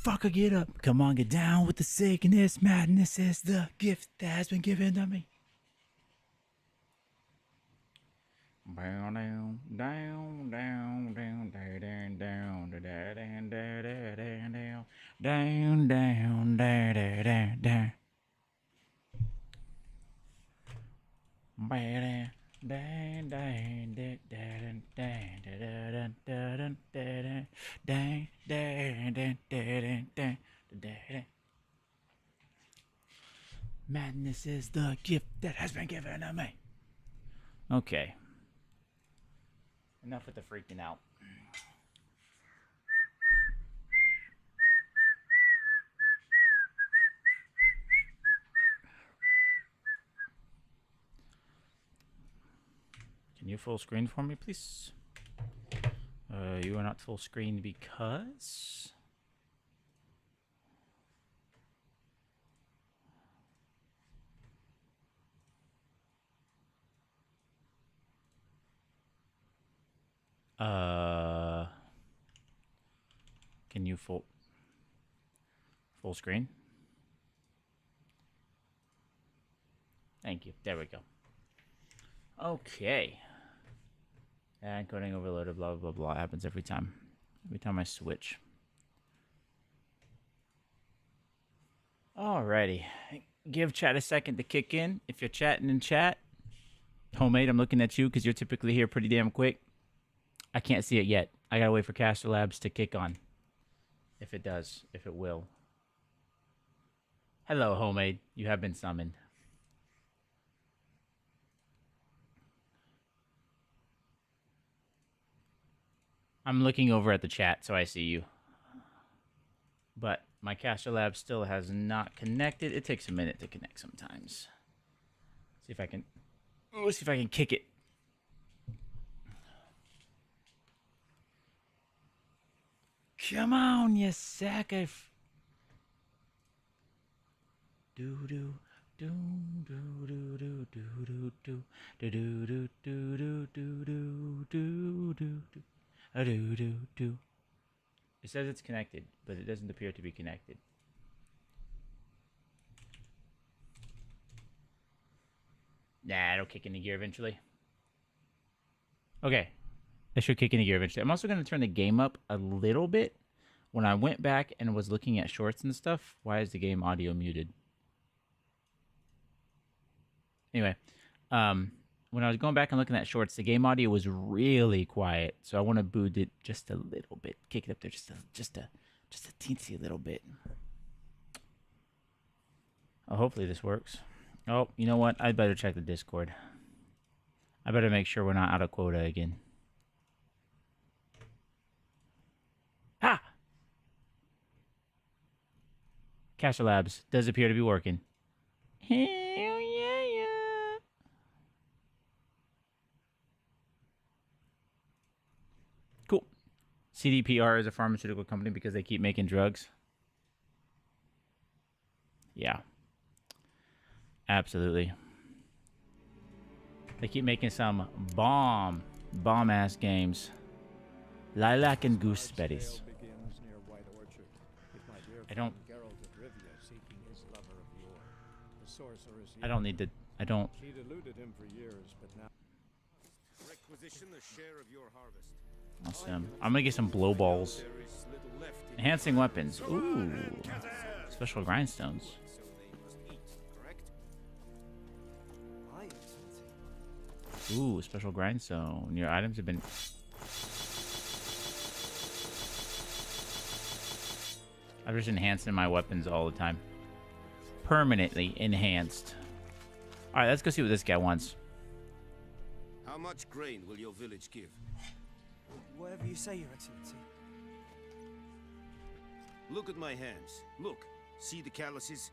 motherfucker, get up. Come on, get down with the sickness. Madness is the gift that has been given to me. Down, down, down, down, down, down, down, down, down, down, down, down, down, down. Madness is the gift that has been given to me. Okay. Enough with the freaking out. Can you full screen for me, please? You are not full screen because... Can you full screen? Thank you. There we go. Okay. And encoding overloaded, blah, blah, blah. Happens every time. Every time I switch. Alrighty. Give chat a second to kick in. If you're chatting in chat, Homemade, I'm looking at you because you're typically here pretty damn quick. I can't see it yet. I gotta wait for Caster Labs to kick on. If it does. If it will. Hello, Homemade. You have been summoned. I'm looking over at the chat, so I see you. But my Caster Lab still has not connected. It takes a minute to connect sometimes. See if I can... Let's see if I can kick it. Come on, you sack of... Do-do. Do do do do do do do do do do do do do do do do. It says it's connected, but it doesn't appear to be connected. Nah, it'll kick into gear eventually. Okay. It should kick into gear eventually. I'm also going to turn the game up a little bit. When I went back and was looking at shorts and stuff, why is the game audio muted? Anyway, when I was going back and looking at shorts, the game audio was really quiet. So I want to boost it just a little bit. Kick it up there just a teensy little bit. Oh, hopefully this works. Oh, you know what? I'd better check the Discord. I better make sure we're not out of quota again. Ha! Caster Labs does appear to be working. Hell yeah. Cool. CDPR is a pharmaceutical company because they keep making drugs. Yeah. Absolutely. They keep making some bomb-ass games. Lilac and Gooseberries. I don't need to... I don't... Awesome. I'm gonna get some blow balls. Enhancing weapons. Ooh. Special grindstones. Ooh, special grindstone. Your items have been... I'm just enhancing my weapons all the time. Permanently enhanced. Alright, let's go see what this guy wants. How much grain will your village give? Whatever you say, Your Excellency. Look at my hands. Look. See the calluses?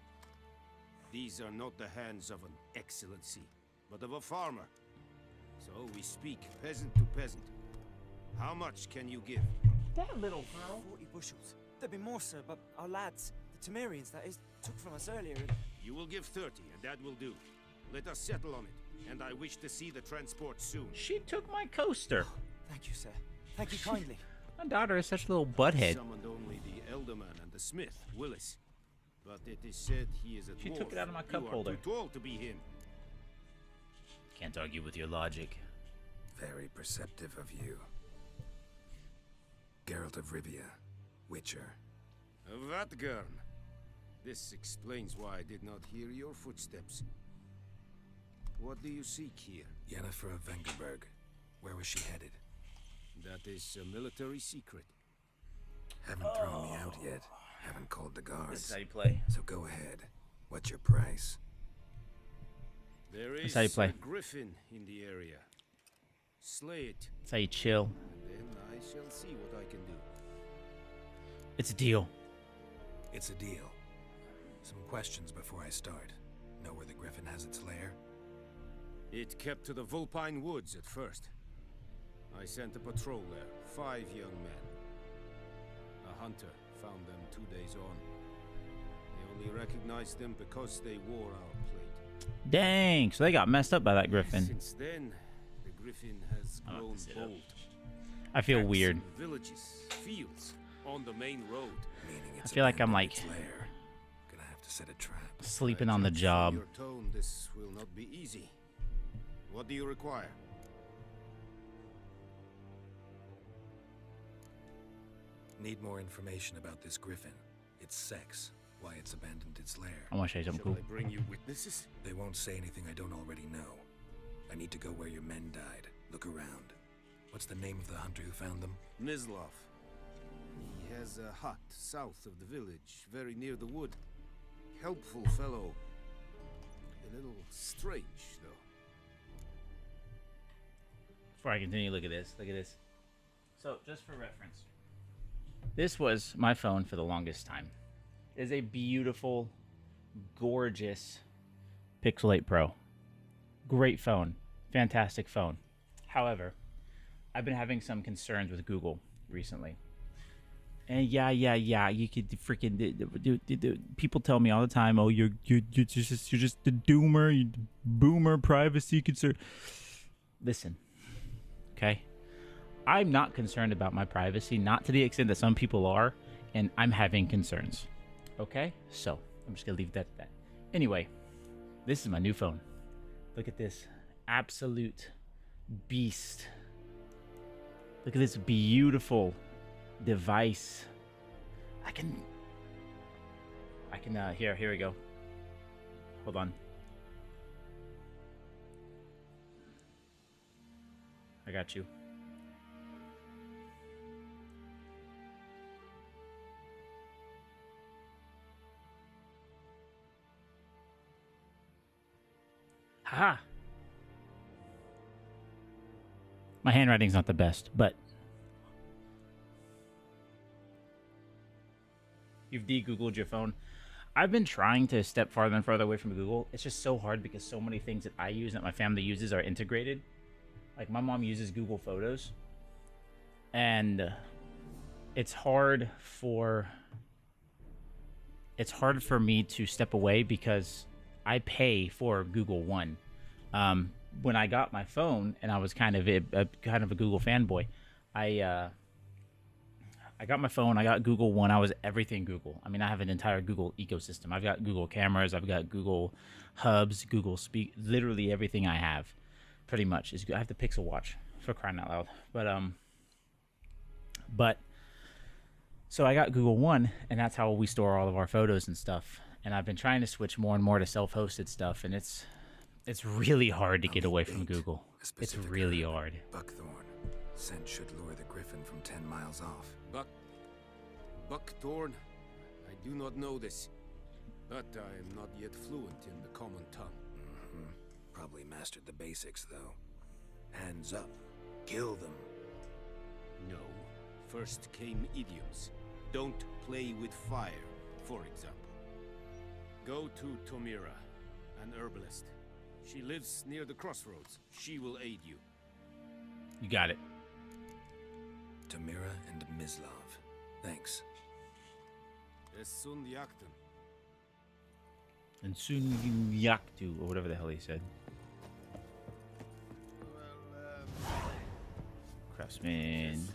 These are not the hands of an excellency, but of a farmer. So we speak peasant to peasant. How much can you give? That little girl. 40 bushels. There'd be more, sir, but our lads, the Temerians, that is, took from us earlier. You will give 30, and that will do. Let us settle on it, and I wish to see the transport soon. She took my coaster. Thank you, sir. Thank you kindly. My daughter is such a little butthead. Summoned only the elderman and the smith, Willis. But it is said he is a dwarf. She took it out of my cup you holder. Are too tall to be him. Can't argue with your logic. Very perceptive of you. Geralt of Rivia, Witcher. Vatgern. This explains why I did not hear your footsteps. What do you seek here? Yennefer of Vengerberg. Where was she headed? That is a military secret. Haven't thrown me out yet. Haven't called the This guards. is how you play. So go ahead. What's your price? There That's is how you play. a griffin in the area. Slay it, That's how you chill. and then I shall see what I can do. It's a deal. It's a deal. Some questions before I start. Know where the griffin has its lair? It kept to the Vulpine Woods at first. I sent a patrol there, 5 young men. A hunter found them 2 days on. They only recognized them because they wore our plate. Dang, so they got messed up by that griffin. Since then, the griffin has I'm grown about to sit up. bold. I feel Attacks weird. in villages, fields, on the main road. Meaning it's feel like I'm, abandoned like, its lair. Gonna have to set a trap. Sleeping I on the judge from job. Your tone, this will not be easy. What do you require? Need more information about this griffin. Its sex. Why it's abandoned its lair. I want to show you something Shall cool. I bring you witnesses? They won't say anything I don't already know. I need to go where your men died. Look around. What's the name of the hunter who found them? Mislav. He has a hut south of the village, very near the wood. Helpful fellow. A little strange, though. Before I continue, look at this. Look at this. So, just for reference, this was my phone for the longest time. It is a beautiful, gorgeous Pixel 8 Pro. Great phone. Fantastic phone. However, I've been having some concerns with Google recently. And yeah, you could freaking people tell me all the time, "Oh, you're just the doomer, you boomer, privacy concern." Listen, okay? I'm not concerned about my privacy, not to the extent that some people are, and I'm having concerns. Okay? So, I'm just gonna leave that at that. Anyway, this is my new phone. Look at this. Absolute beast. Look at this beautiful device. I can here we go. Hold on. I got you. Haha. My handwriting's not the best, but you've de-Googled your phone. I've been trying to step farther and farther away from Google. It's just so hard because so many things that I use that my family uses are integrated. Like my mom uses Google Photos, and it's hard for me to step away because I pay for Google One. When I got my phone, and I was kind of a Google fanboy, I got my phone, I got Google One, I was everything Google. I mean, I have an entire Google ecosystem. I've got Google cameras, I've got Google Hubs, Google Speak, literally everything I have, pretty much. I have the Pixel Watch, for crying out loud. But, so I got Google One, and that's how we store all of our photos and stuff. And I've been trying to switch more and more to self-hosted stuff, and it's really hard to get away from Google. It's really hard. Buckthorn. Scent should lure the griffin from 10 miles off. Buckthorn? I do not know this, but I am not yet fluent in the common tongue. Probably mastered the basics, though. Hands up. Kill them. No. First came idioms. Don't play with fire, for example. Go to Tomira, an herbalist. She lives near the crossroads. She will aid you. You got it. Tamira and Mislav. Thanks. Es sun jakten. And soon you yaktu, or whatever the hell he said. Craftsman.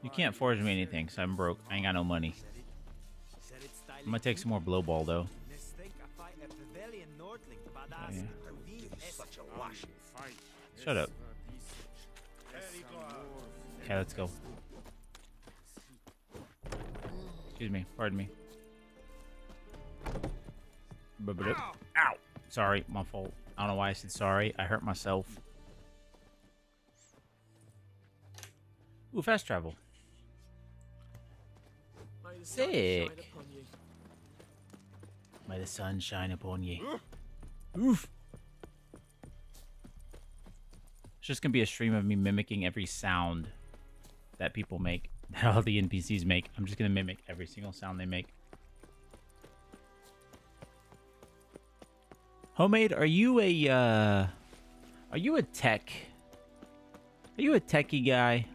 You can't forge me anything, so I'm broke. I ain't got no money. I'm gonna take some more blow ball though. Okay. Shut up. Okay, let's go. Excuse me. Pardon me. Ow! Sorry, my fault. I don't know why I said sorry. I hurt myself. Ooh, fast travel. Sick. May the sun shine upon you. Oof. It's just gonna be a stream of me mimicking every sound that people make, that all the NPCs make. I'm just gonna mimic every single sound they make. Homemade, are you a tech? Are you a techie guy?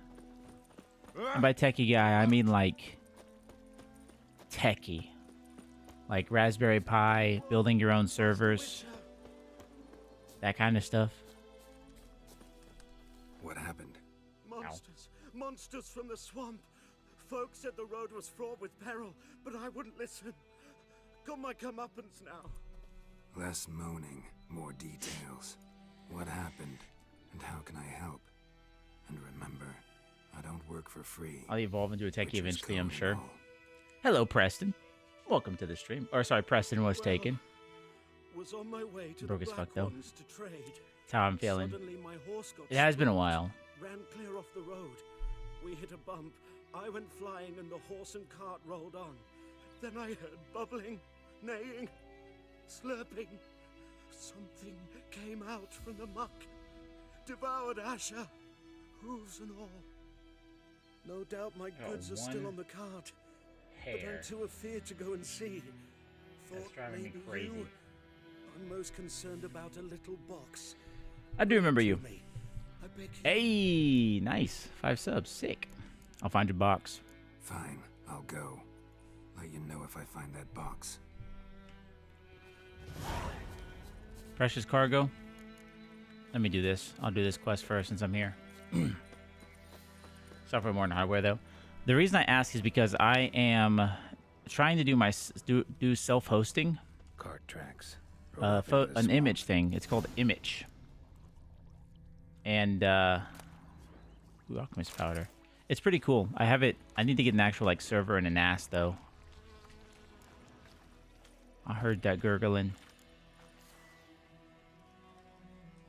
And by techie guy, I mean like techie. Like Raspberry Pi, building your own servers. That kind of stuff. What happened? Monsters! Monsters from the swamp! Folks said the road was fraught with peril, but I wouldn't listen. Got my comeuppance now. Less moaning, more details. What happened, and how can I help? And remember, I don't work for free. I'll evolve into a techie Witcher's eventually, I'm calling sure. all. Hello, Preston. Welcome to the stream. Or sorry, Preston was taken. Was on my way to Broke the as fuck, Black though. Ones to trade. That's how I'm feeling. Suddenly my horse got It has been a spooked, while. Ran clear off the road. We hit a bump. I went flying and the horse and cart rolled on. Then I heard bubbling, neighing, slurping. Something came out from the muck. Devoured Asher, hooves and all. No doubt my goods are still one on the cart. But I'm Hair. too afeared to go and see. That's Thought driving me maybe crazy. you. I'm most concerned about a little box. I do remember you. Me. I beg you. Hey, nice. 5 subs. Sick. I'll find your box. Fine, I'll go. Let you know if I find that box. Precious cargo. Let me do this. I'll do this quest first since I'm here. Software more than hardware, though. The reason I ask is because I am trying to do self-hosting. Cart tracks. Rode off into the An swamp. image thing. It's called Image. And ooh, alchemist powder. It's pretty cool. I have it. I need to get an actual like server and an NAS though. I heard that gurgling.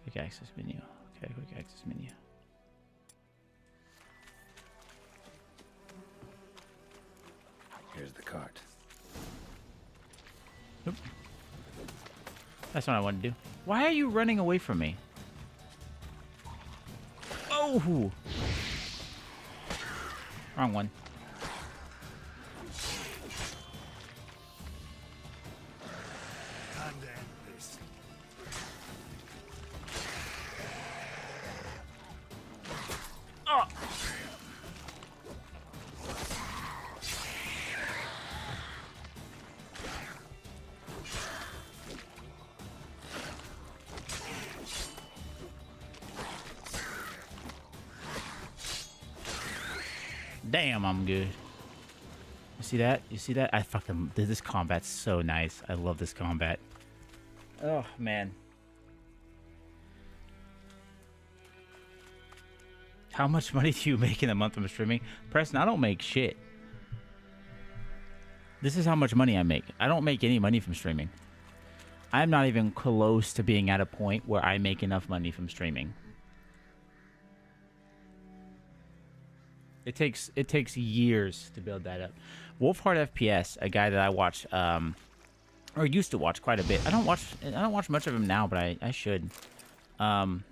Quick access menu. Okay, quick access menu. Here's the cart. Oop. That's what I wanted to do. Why are you running away from me? Oh! Wrong one. Time to end this. Oh! Damn, I'm good. You see that? You see that? I fucking... This combat's so nice. I love this combat. Oh, man. How much money do you make in a month from streaming? Preston, I don't make shit. This is how much money I make. I don't make any money from streaming. I'm not even close to being at a point where I make enough money from streaming. It takes years to build that up. Wolfheart FPS, a guy that I watch or used to watch quite a bit. I don't watch much of him now, but I should. But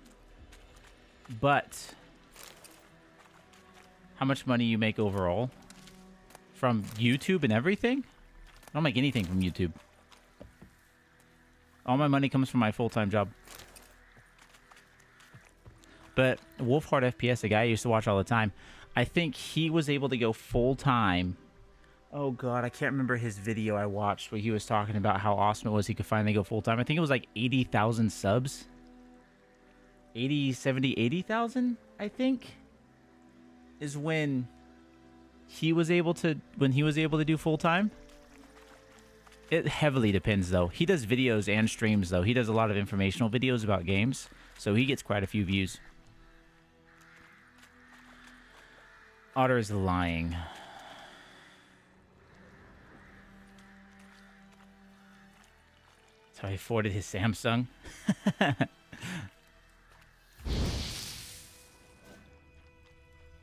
how much money you make overall from YouTube and everything? I don't make anything from YouTube. All my money comes from my full-time job. But Wolfheart FPS, a guy I used to watch all the time, I think he was able to go full-time. Oh, God, I can't remember his video I watched where he was talking about how awesome it was he could finally go full-time. I think it was like 80,000 subs. 80, 70, 80,000, I think, is when he was able to do full-time. It heavily depends, though. He does videos and streams, though. He does a lot of informational videos about games, so he gets quite a few views. Otter is lying. So he forwarded his Samsung.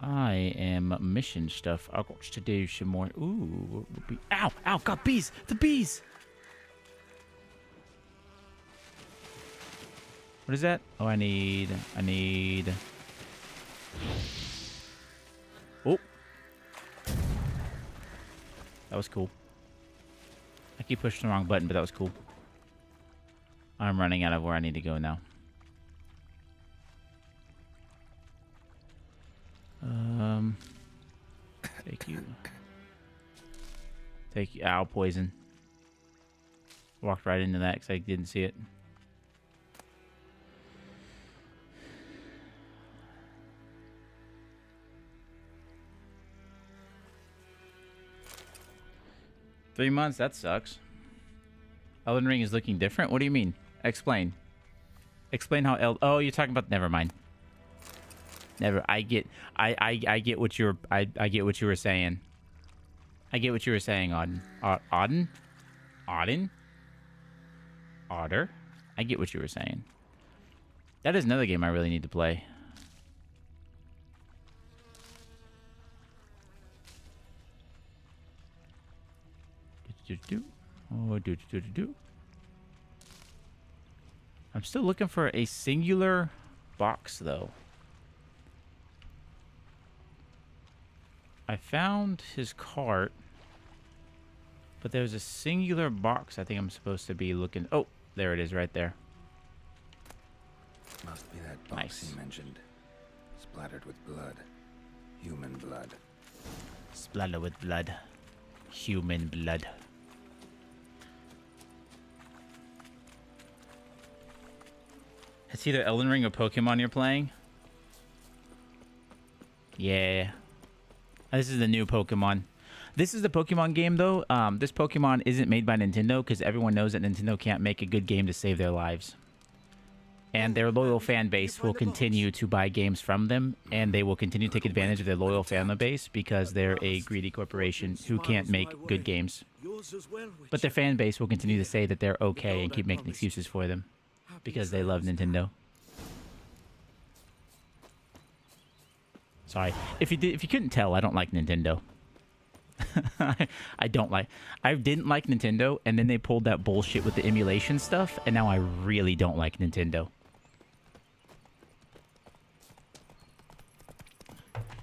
I am mission stuff. I got to do some more. Ooh. Ow! Ow! Got bees! The bees! What is that? Oh, I need... Oh. That was cool. I keep pushing the wrong button, but that was cool. I'm running out of where I need to go now. Take you. Take you. Ow, poison. Walked right into that because I didn't see it. Three months? That sucks. Elden Ring is looking different? What do you mean? Explain. Explain how Oh, you're talking about... Never mind. Never. I get what you're... I get what you were saying. I get what you were saying, Auden. Auden? Auden? Otter? I get what you were saying. That is another game I really need to play. Oh, I'm still looking for a singular box, though. I found his cart, but there's a singular box I think I'm supposed to be looking... Oh, there it is right there. Must be that box Nice. he mentioned. Splattered with blood. Human blood. Splatter with blood. Human blood. It's either Elden Ring or Pokemon you're playing. Yeah. This is the new Pokemon. This is the Pokemon game, though. This Pokemon isn't made by Nintendo because everyone knows that Nintendo can't make a good game to save their lives. And their loyal fan base will continue to buy games from them, and they will continue to take advantage of their loyal fan base because they're a greedy corporation who can't make good games. But their fan base will continue to say that they're okay and keep making excuses for them because they love Nintendo. Sorry. If you couldn't tell, I don't like Nintendo. I don't like... I didn't like Nintendo, and then they pulled that bullshit with the emulation stuff, and now I really don't like Nintendo.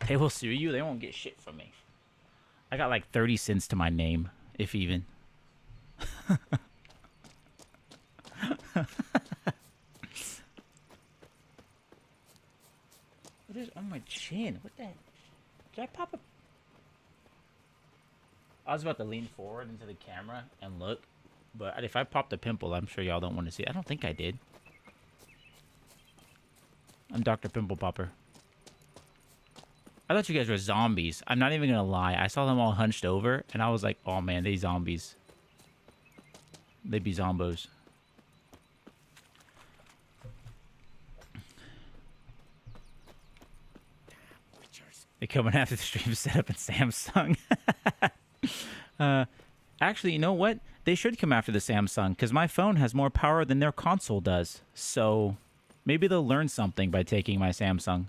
They will sue you. They won't get shit from me. I got like 30 cents to my name, if even. What is on my chin? What the heck? Did I pop a... I was about to lean forward into the camera and look, but if I popped a pimple, I'm sure y'all don't want to see it. I don't think I did. I'm Dr. Pimple Popper. I thought you guys were zombies. I'm not even gonna lie. I saw them all hunched over, and I was like, oh man, they zombies. They be zombos. They're coming after the stream setup in Samsung. Actually, you know what? They should come after the Samsung, because my phone has more power than their console does. So, maybe they'll learn something by taking my Samsung.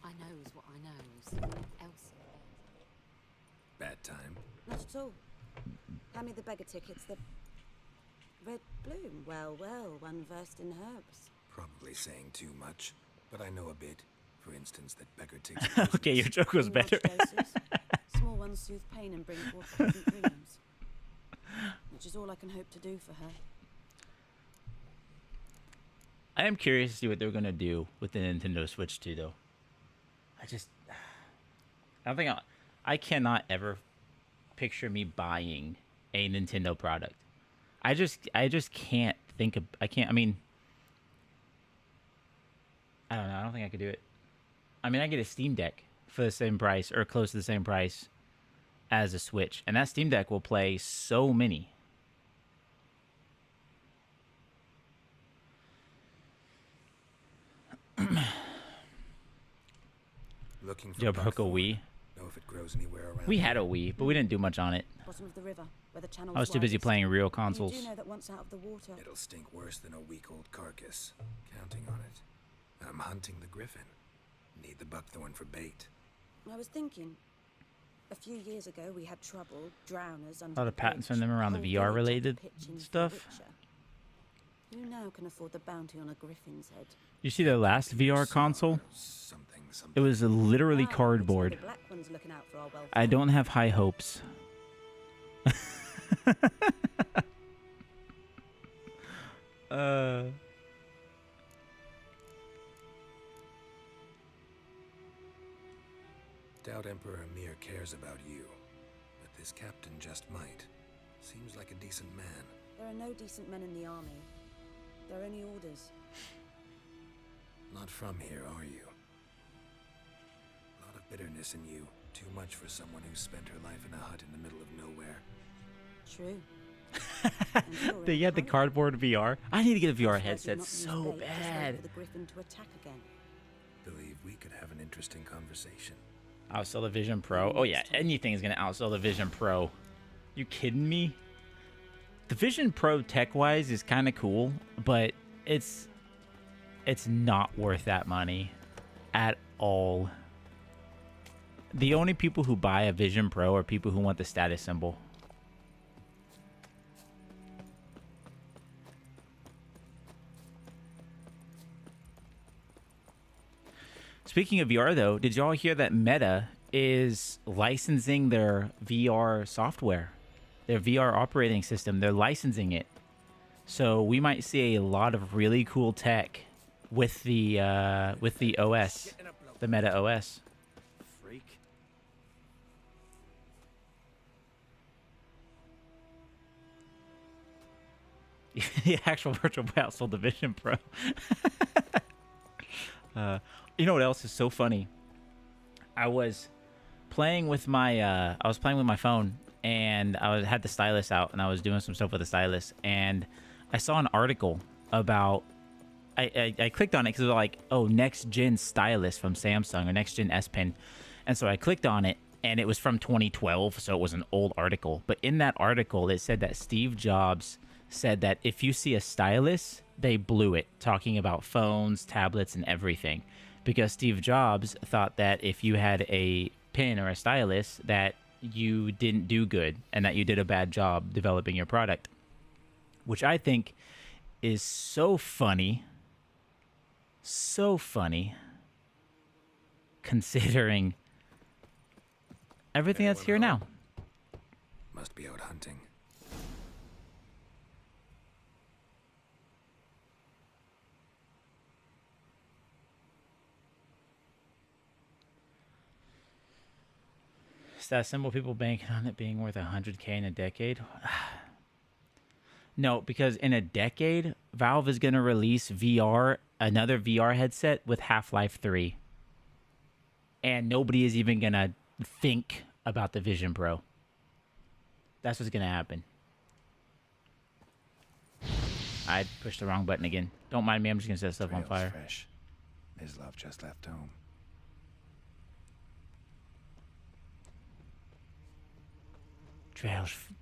I knows what I knows. Elsa. Bad time. Not at all. Hand me the beggar tickets. The red bloom. Well, well, one versed in herbs. Probably saying too much, but I know a bit. For instance, that beggar takes... Okay, your joke was In better. large doses, small ones soothe pain and bring forth pleasant dreams. Which is all I can hope to do for her. I am curious to see what they're going to do with the Nintendo Switch 2, though. I don't think I cannot ever picture me buying a Nintendo product. I just can't think of... I mean... I don't know. I don't think I could do it. I mean, I get a Steam Deck for the same price or close to the same price. as a Switch, and that Steam Deck will play so many. Looking for Jailbroke a buckthorn. Wii. Know if it grows anywhere around We here? had a Wii, but we didn't do much on it. Bottom of the river, where the channel I was too busy widest. playing real You consoles. do know that once out of the water, It'll stink worse than a week-old carcass. Counting on it. I'm hunting the griffin. Need the buckthorn for bait. I was thinking, a few years ago we had trouble, drowners under A lot the of patents bridge, from them around the whole VR village had to related pitch in for stuff. Witcher. Who now can afford the bounty on a griffin's head? You see the last VR console? Something. It was literally Wow, looks like cardboard. the black one's looking out for our welfare. I don't have high hopes. Doubt Emperor Mir cares about you. But this captain just might. Seems like a decent man. There are no decent men in the army. There are only orders. Not from here, are you? A lot of bitterness in you. Too much for someone who spent her life in a hut in the middle of nowhere. True. And you're They in a had the hurry. cardboard VR. I need to get a VR Surprised you've headset not used so bait, just wait bad. for the griffin to attack again. Believe we could have an interesting conversation. Outsell the Vision Pro. Oh yeah, anything is gonna outsell the Vision Pro. You kidding me? The Vision Pro tech-wise is kind of cool, but it's not worth that money at all. The only people who buy a Vision Pro are people who want the status symbol. Speaking of VR, though, did y'all hear that Meta is licensing their VR software, their VR operating system? They're licensing it, so we might see a lot of really cool tech with the OS, the Meta OS. Freak. The actual Virtual Boy outsold the Vision Pro. You know what else is so funny? I was playing with my phone, and had the stylus out, and I was doing some stuff with the stylus, and I saw an article about. I clicked on it because it was like, oh, next gen stylus from Samsung, or next gen S Pen, and so I clicked on it, and it was from 2012, so it was an old article. But in that article, it said that Steve Jobs said that if you see a stylus, they blew it, talking about phones, tablets, and everything. Because Steve Jobs thought that if you had a pen or a stylus, that you didn't do good and that you did a bad job developing your product. Which I think is so funny. So funny. Considering everything that's here now. Must be out hunting. Is that symbol people banking on it being worth 100K in a decade? No, because in a decade, Valve is going to release another VR headset with Half-Life 3. And nobody is even going to think about the Vision Pro. That's what's going to happen. I pushed the wrong button again. Don't mind me, I'm just going to set stuff on fire. Fresh. His love just left home.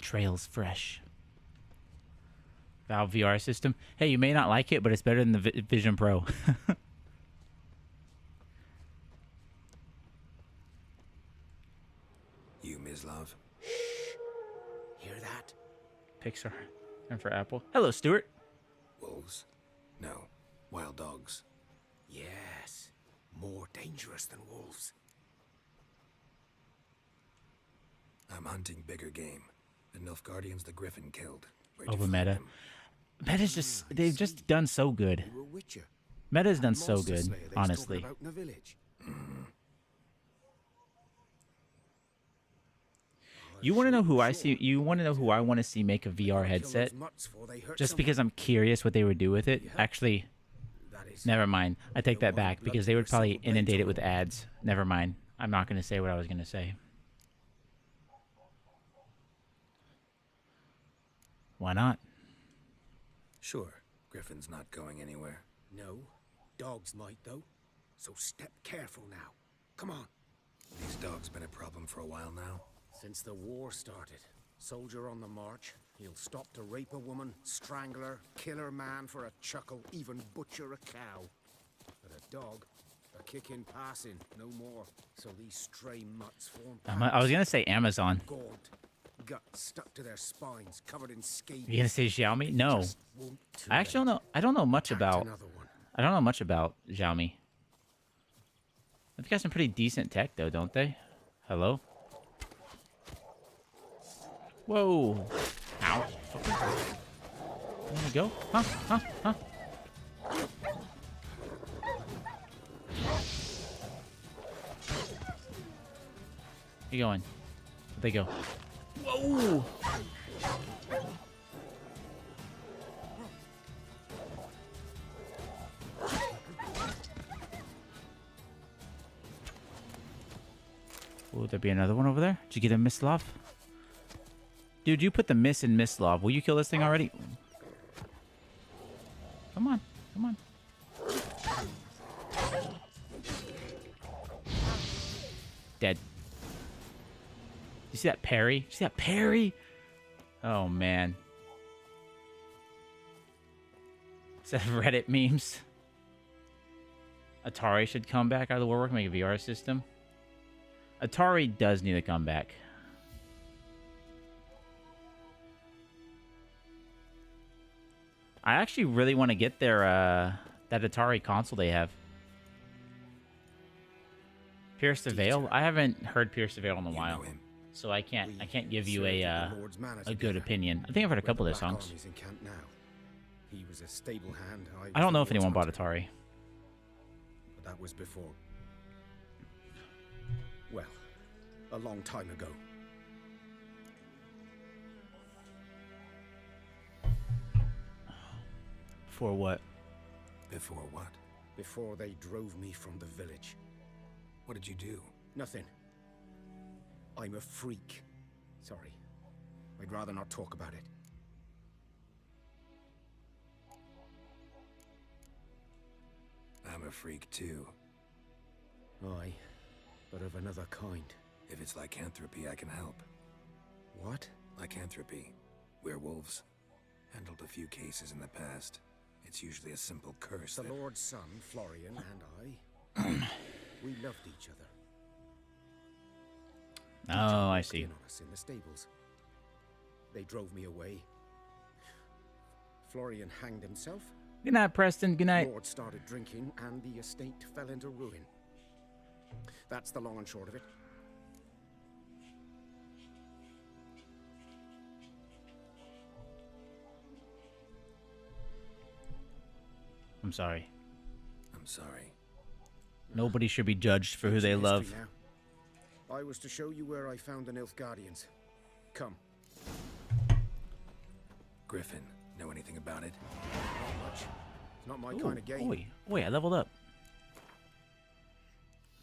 Trails fresh. Valve VR system. Hey, you may not like it, but it's better than the Vision Pro. You, Ms. Love. Hear that? Pixar. And for Apple. Hello, Stuart. Wolves? No. Wild dogs. Yes. More dangerous than wolves. I'm hunting bigger game. The Nilfgaardians the Griffin killed. Where'd Over you find Meta. them? Meta's they've just done so good. You were a witcher. Meta's done so Monster good, Slayer they was honestly. talking about in the village. You want to know who I see? You want to know who I want to see make a VR Kill headset? those mutts before they hurt Just someone. because I'm curious what they would do with it. Actually, That is, never mind. I take No that one back blood because they would or probably single blade inundate it to with it. ads. Never mind. I'm not going to say what I was going to say. Why not? Sure, Griffin's not going anywhere. No, dogs might though. So step careful now. Come on. These dogs been a problem for a while now. Since the war started, soldier on the march, he'll stop to rape a woman, strangle her, kill her man for a chuckle, even butcher a cow. But a dog, a kick in passing, no more. So these stray mutts form I was gonna say Amazon. gaunt, guts stuck to their spines, covered in scabies. You gonna say Xiaomi? No. Just won't too I actually late. don't know. I don't know much Tacked about. another one. I don't know much about Xiaomi. They've got some pretty decent tech, though, don't they? Hello? Whoa! Ow! Fucker. You wanna go? Huh? Huh? Huh? Where you going? Where'd they go? Whoa! Will there be another one over there? Did you get a Mislav? Dude, you put the miss in Mislav. Will you kill this thing already? Come on. Come on. Dead. You see that parry? You see that parry? Oh, man. Is that Reddit memes? Atari should come back out of the woodwork, make a VR system. Atari does need to come back. I actually really want to get their that Atari console they have. Pierce the Veil. I haven't heard Pierce the Veil in a while, so I can't give you a good opinion. I think I've heard a couple of their songs. In camp now. He was a stable hand. I don't know if the anyone bought Lord's Atari. But that was before. Well, a long time ago. For what? Before what? Before they drove me from the village. What did you do? Nothing. I'm a freak. Sorry. I'd rather not talk about it. I'm a freak too. Aye, but of another kind. If it's lycanthropy, I can help. What? Lycanthropy. Werewolves. Handled a few cases in the past. It's usually a simple curse The that... Lord's son, Florian, and I, we loved each other. Oh, I Walked see. in on us in the stables. They drove me away. Florian hanged himself. Good night, Preston. Good night. Lord started drinking, and the estate fell into ruin. That's the long and short of it. I'm sorry. I'm sorry. Nobody should be judged for who they Ancient love. history now. I was to show you where I found the Nilfgaardians. Come. Griffin, know anything about it? Not much. It's not my Ooh, kind of game. Oi, I leveled up.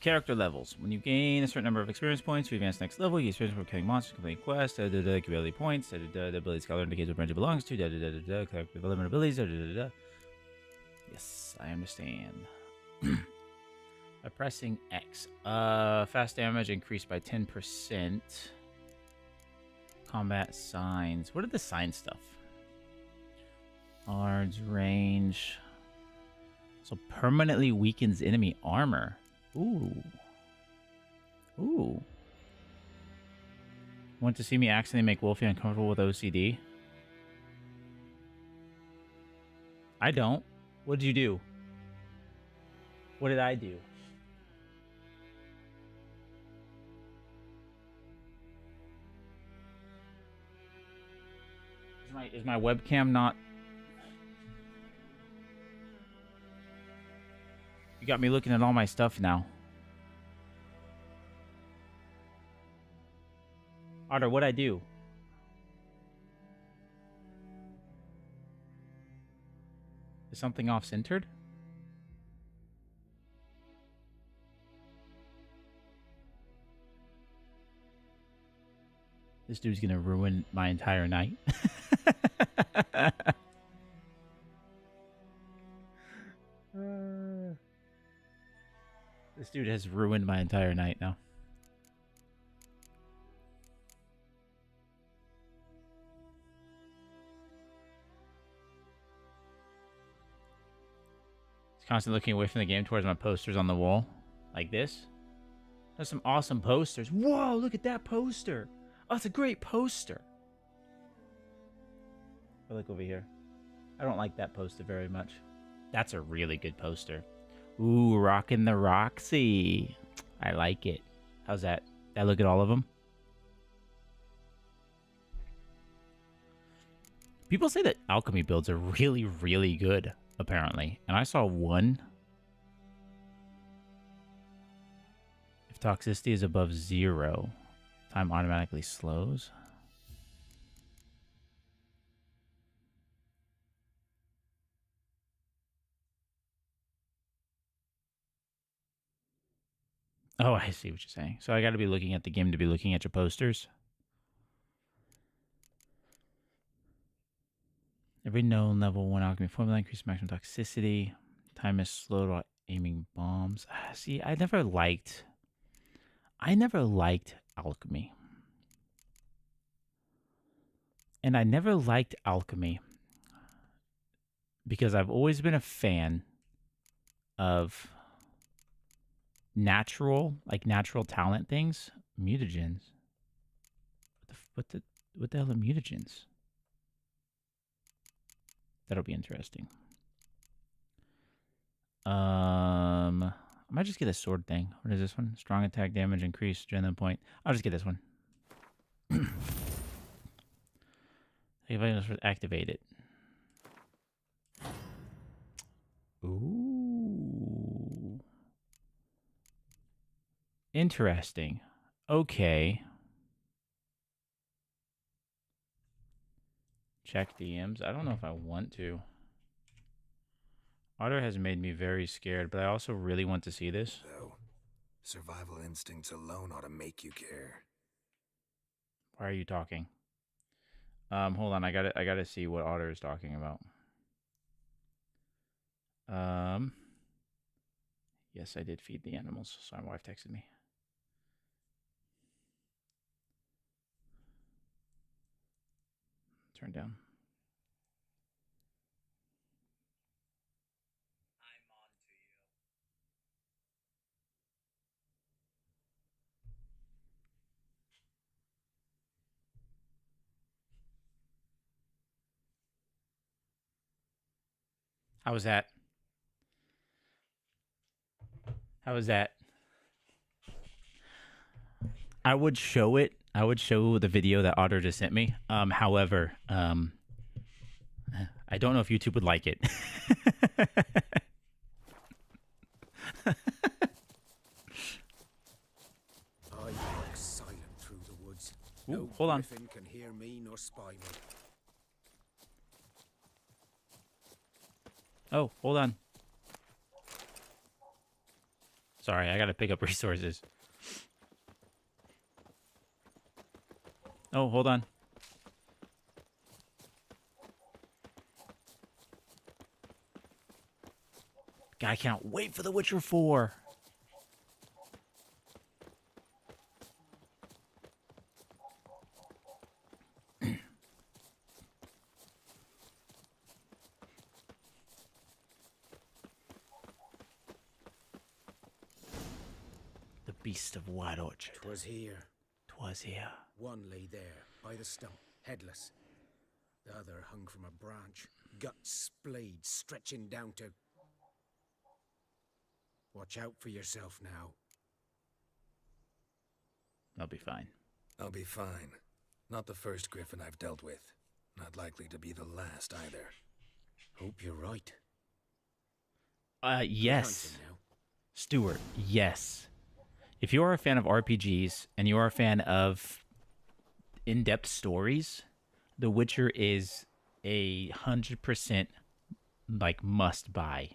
Character levels. When you gain a certain number of experience points, you advance next level. You get experience for killing monsters, completing quests, ability points, the ability scholar indicates what branch it belongs to, character development abilities, Yes, I understand. By pressing X. Fast damage increased by 10%. Combat signs. What are the sign stuff? Large range. So permanently weakens enemy armor. Ooh. Ooh. Want to see me accidentally make Wolfie uncomfortable with OCD? I don't. What did you do? What did I do? Is my webcam not... You got me looking at all my stuff now. Otter, what'd I do? Is something off-centered? This dude's gonna ruin my entire night. This dude has ruined my entire night now. He's constantly looking away from the game towards my posters on the wall. Like this. There's some awesome posters. Whoa, look at that poster. Oh, it's a great poster. I look over here. I don't like that poster very much. That's a really good poster. Ooh, rockin' the Roxy. I like it. How's that? Did I look at all of them? People say that alchemy builds are really, really good, apparently. And I saw one. If toxicity is above 0, time automatically slows. Oh, I see what you're saying. So I got to be looking at the game to be looking at your posters. Every known level 1 alchemy formula increases maximum toxicity. Time is slowed while aiming bombs. See, I never liked alchemy. And I never liked alchemy because I've always been a fan of natural talent things. Mutagens. What the hell are mutagens? That'll be interesting. I might just get a sword thing. What is this one? Strong attack damage increase, adrenaline point. I'll just get this one. If I can just activate it. Ooh. Interesting. Okay. Check DMs. I don't know if I want to. Otter has made me very scared, but I also really want to see this. Though, survival instincts alone ought to make you care. Why are you talking? Hold on. I gotta see what Otter is talking about. Yes, I did feed the animals. So my wife texted me. Turn down. How was that? How was that? I would show it. I would show the video that Otter just sent me. However, I don't know if YouTube would like it. I walk silent through the woods. Ooh, No hold on. griffin can hear me nor spy me. Oh, hold on. Sorry, I gotta pick up resources. Oh, hold on. God, I can't wait for The Witcher 4. The Beast of White Orchard. 'Twas here. 'Twas here. One lay there, by the stump, headless. The other hung from a branch, guts splayed, stretching down to... Watch out for yourself now. I'll be fine. I'll be fine. Not the first griffin I've dealt with. Not likely to be the last either. Hope you're right. Yes. Hunting now. Stuart, yes. If you are a fan of RPGs and you are a fan of in-depth stories, The Witcher is 100% like must buy.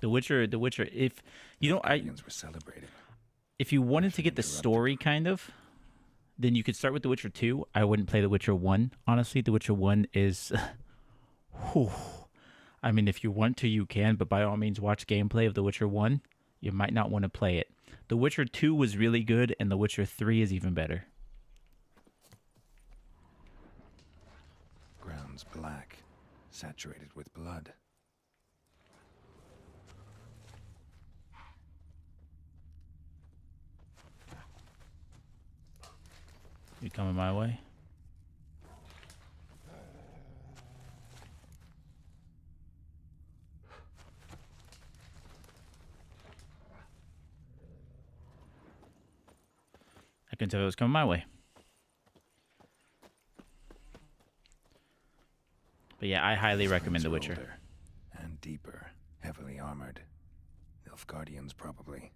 The Witcher. If you know, Guardians were celebrating. if you wanted to get the story kind of, then you could start with The Witcher 2. I wouldn't play The Witcher 1. Honestly, The Witcher 1 is... whew. I mean, if you want to, you can, but by all means, watch gameplay of The Witcher 1. You might not want to play it. The Witcher 2 was really good, and The Witcher 3 is even better. Ground's black, saturated with blood. You coming my way? I couldn't tell if it was coming my way. But yeah, I highly recommend The Witcher. Older and deeper, heavily armored. Nilfgaardians, probably.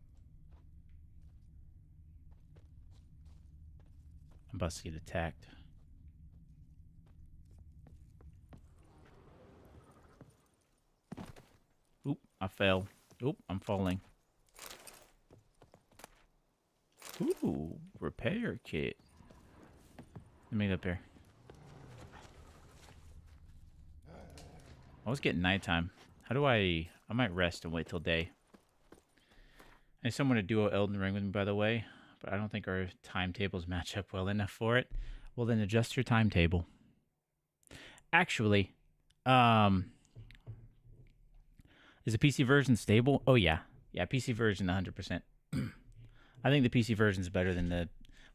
I'm about to get attacked. Oop, I fell. Oop, I'm falling. Ooh, repair kit. Let me get up here. Oh, it's getting nighttime. How do I might rest and wait till day. I need someone to duo Elden Ring with me, by the way, but I don't think our timetables match up well enough for it. Well, then adjust your timetable. Actually, is the PC version stable? Oh, yeah. Yeah, PC version 100%. I think the PC version is better than the...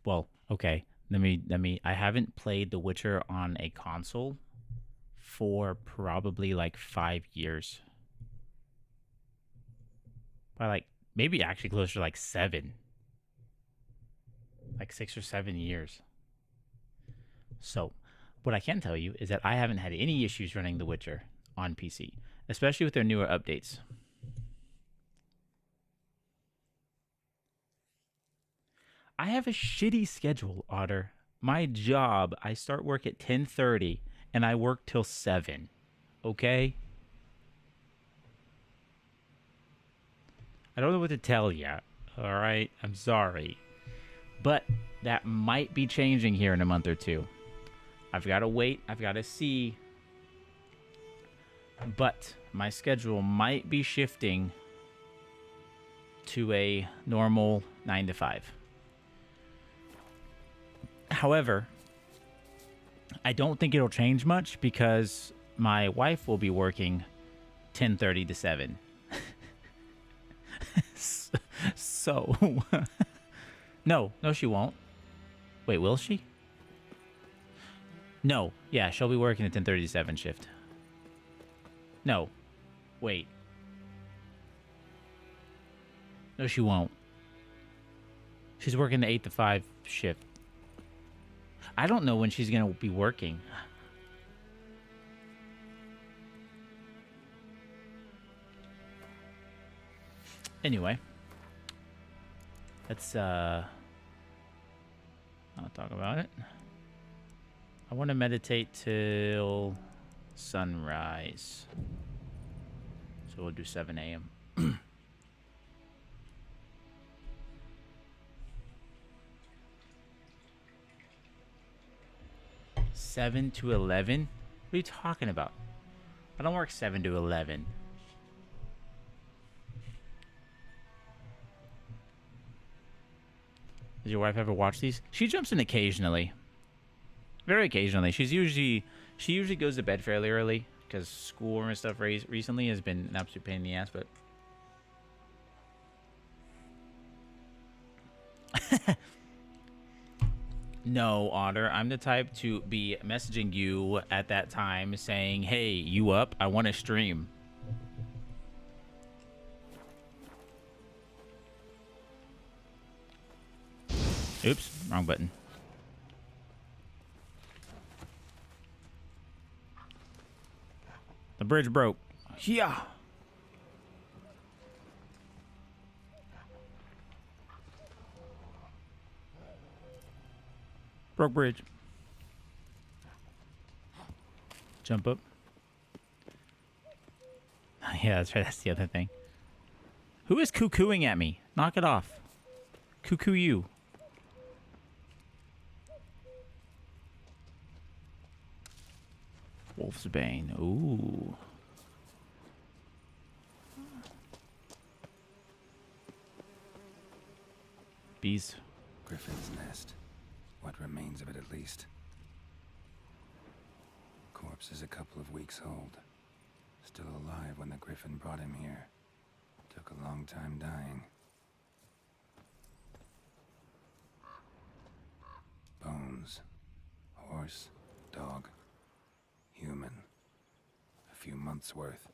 Well, okay. Let me... I haven't played The Witcher on a console for probably like 5 years. By like... Maybe actually closer to like 7. Like 6 or 7 years. So, what I can tell you is that I haven't had any issues running The Witcher on PC. Especially with their newer updates. I have a shitty schedule, Otter. My job, I start work at 10:30 and I work till 7. Okay? I don't know what to tell you. All right? I'm sorry. But that might be changing here in a month or two. I've got to wait. I've got to see. But my schedule might be shifting to a normal 9 to 5. However, I don't think it'll change much because my wife will be working 10:30 to 7. So, no, she won't. Wait, will she? No, yeah, she'll be working a 10:30 to 7 shift. No, wait. No, she won't. She's working the 8 to 5 shift. I don't know when she's going to be working. Anyway. Let's, I'll talk about it. I want to meditate till sunrise. So we'll do 7 a.m. 7 to 11? What are you talking about? I don't work 7 to 11. Does your wife ever watch these? She jumps in occasionally. Very occasionally. She usually goes to bed fairly early because school and stuff recently has been an absolute pain in the ass, but no, Otter. I'm the type to be messaging you at that time saying, hey, you up? I want to stream. Oops, wrong button. The bridge broke. Yeah. Broke bridge. Jump up. Yeah, that's right. That's the other thing. Who is cuckooing at me? Knock it off. Cuckoo you. Wolf's Bane. Ooh. Bees. Griffin's nest. What remains of it, at least. Corpse is a couple of weeks old. Still alive when the Griffin brought him here. Took a long time dying. Bones. Horse, dog, human. A few months' worth.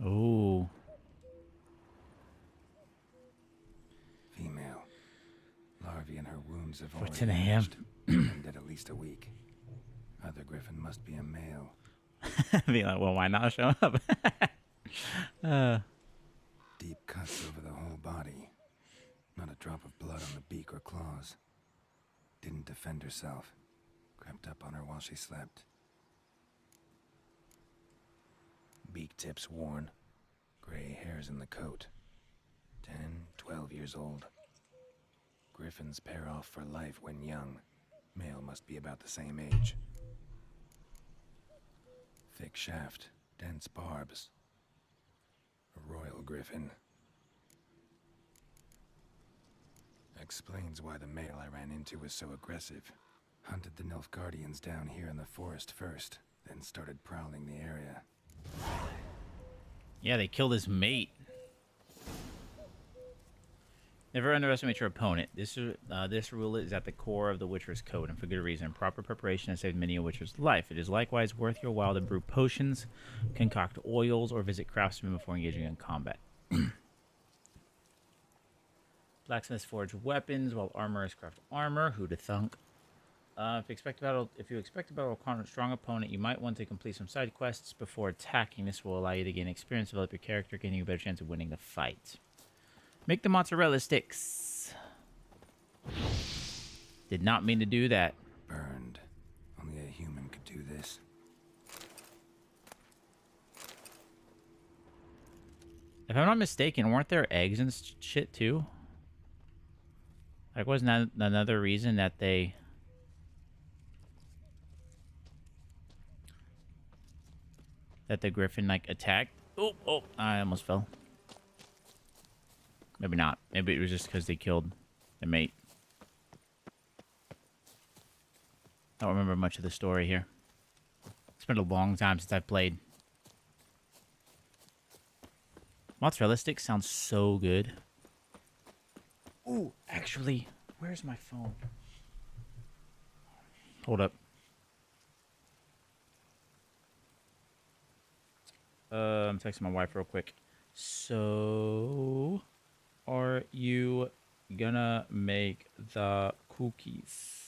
Oh. Female. Larvae in her wounds have For already 10 a.m. hatched, and dead at least a week. Other Griffin must be a male. Be like, well, why not show up? Deep cuts over the whole body. Not a drop of blood on the beak or claws. Didn't defend herself. Crept up on her while she slept. Beak tips worn. Gray hairs in the coat. 10, 12 years old. Griffins pair off for life when young. Male must be about the same age. Thick shaft, dense barbs. A royal griffin. Explains why the male I ran into was so aggressive. Hunted the Nilfgaardians down here in the forest first, then started prowling the area. Yeah, they killed his mate. Never underestimate your opponent. This rule is at the core of the Witcher's code, and for good reason. Proper preparation has saved many a Witcher's life. It is likewise worth your while to brew potions, concoct oils, or visit craftsmen before engaging in combat. Blacksmiths forge weapons, while armorers craft armor. Who'da thunk? If you expect to battle a strong opponent, you might want to complete some side quests before attacking. This will allow you to gain experience, develop your character, gaining a better chance of winning the fight. Make the mozzarella sticks. Did not mean to do that. Burned. Only a human could do this. If I'm not mistaken, weren't there eggs and shit too? Like, wasn't that another reason that the griffin like attacked? Oh, I almost fell. Maybe not. Maybe it was just because they killed the mate. I don't remember much of the story here. It's been a long time since I've played. Mozzarella sticks sounds so good. Ooh, actually, where's my phone? Hold up. I'm texting my wife real quick. So, are you gonna make the cookies?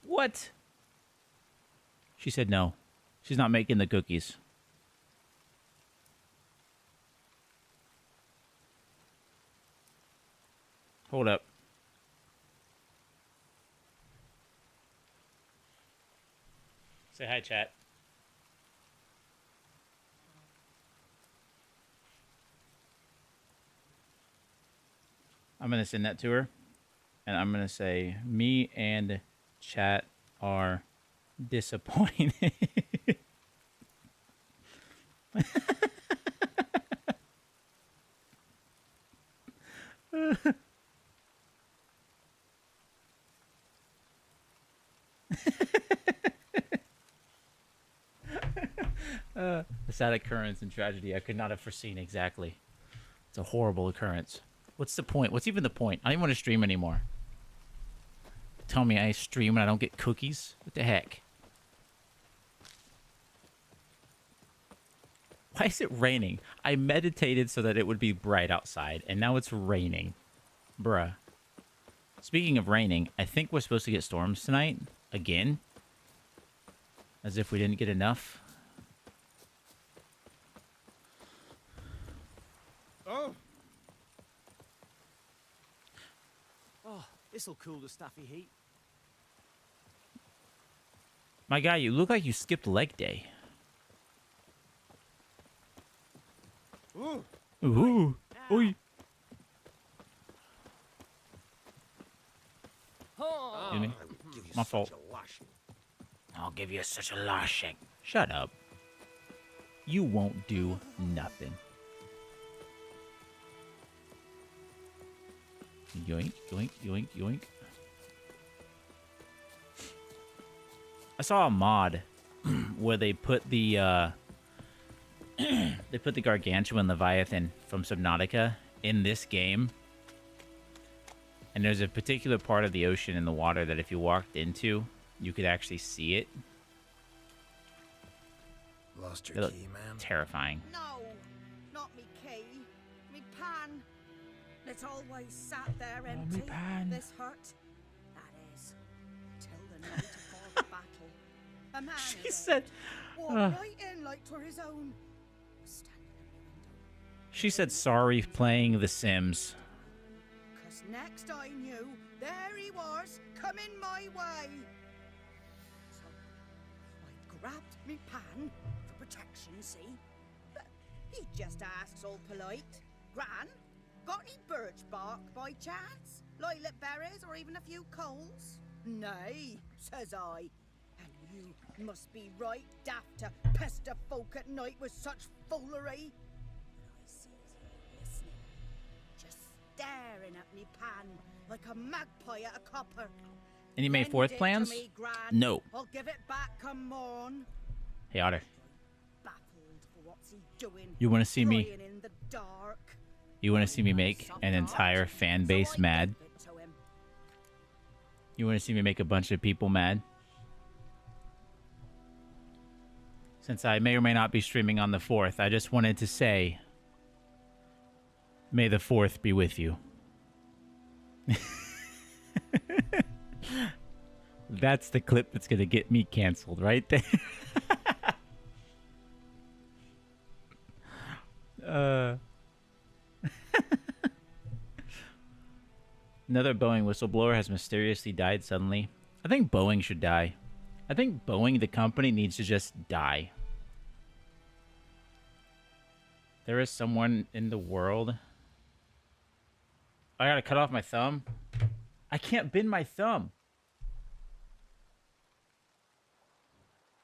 What? She said no. She's not making the cookies. Hold up. Say hi, chat. I'm going to send that to her. And I'm going to say, me and chat are disappointed. A sad occurrence and tragedy I could not have foreseen exactly. It's a horrible occurrence. What's the point? What's even the point? I don't even want to stream anymore. Tell me I stream and I don't get cookies? What the heck? Why is it raining? I meditated so that it would be bright outside, and now it's raining. Bruh. Speaking of raining, I think we're supposed to get storms tonight. Again. As if we didn't get enough. Oh! This'll cool the stuffy heat. My guy, you look like you skipped leg day. Ooh. Ooh. Oi. Excuse me. My fault. I'll give you such a lashing. Shut up. You won't do nothing. Yoink, yoink, yoink, yoink. I saw a mod where they put the Gargantuan Leviathan from Subnautica in this game. And there's a particular part of the ocean in the water that if you walked into, you could actually see it. Lost It your looked key, ma'am? terrifying. No, not me key. Me pan. It's always sat there me empty. pan. This hut. That is. Till the night before the battle. A man She is said, walked right in like 'twere his own. Was standing at my window. she said sorry playing The Sims. 'Cause next I knew, there he was, coming my way. So I grabbed me pan for protection, see? But he just asks all polite, Gran, got any birch bark by chance? Lilac berries or even a few coals? Nay, says I. And you must be right daft to pester folk at night with such foolery. But I sees you listening, just staring at me pan like a magpie at a copper. Any May Lend 4th it to plans? me, Gran. No. I'll give it back come morn. Hey, Otter. Baffled for what's he doing. You want to see me? Crying in the dark. You want to see me make an entire fan base So I mad? gave it to him. You want to see me make a bunch of people mad? Since I may or may not be streaming on the 4th, I just wanted to say, may the 4th be with you. That's the clip that's going to get me canceled right there. Another Boeing whistleblower has mysteriously died suddenly. I think Boeing should die. I think Boeing, the company, needs to just die. There is someone in the world. I gotta cut off my thumb. I can't bend my thumb.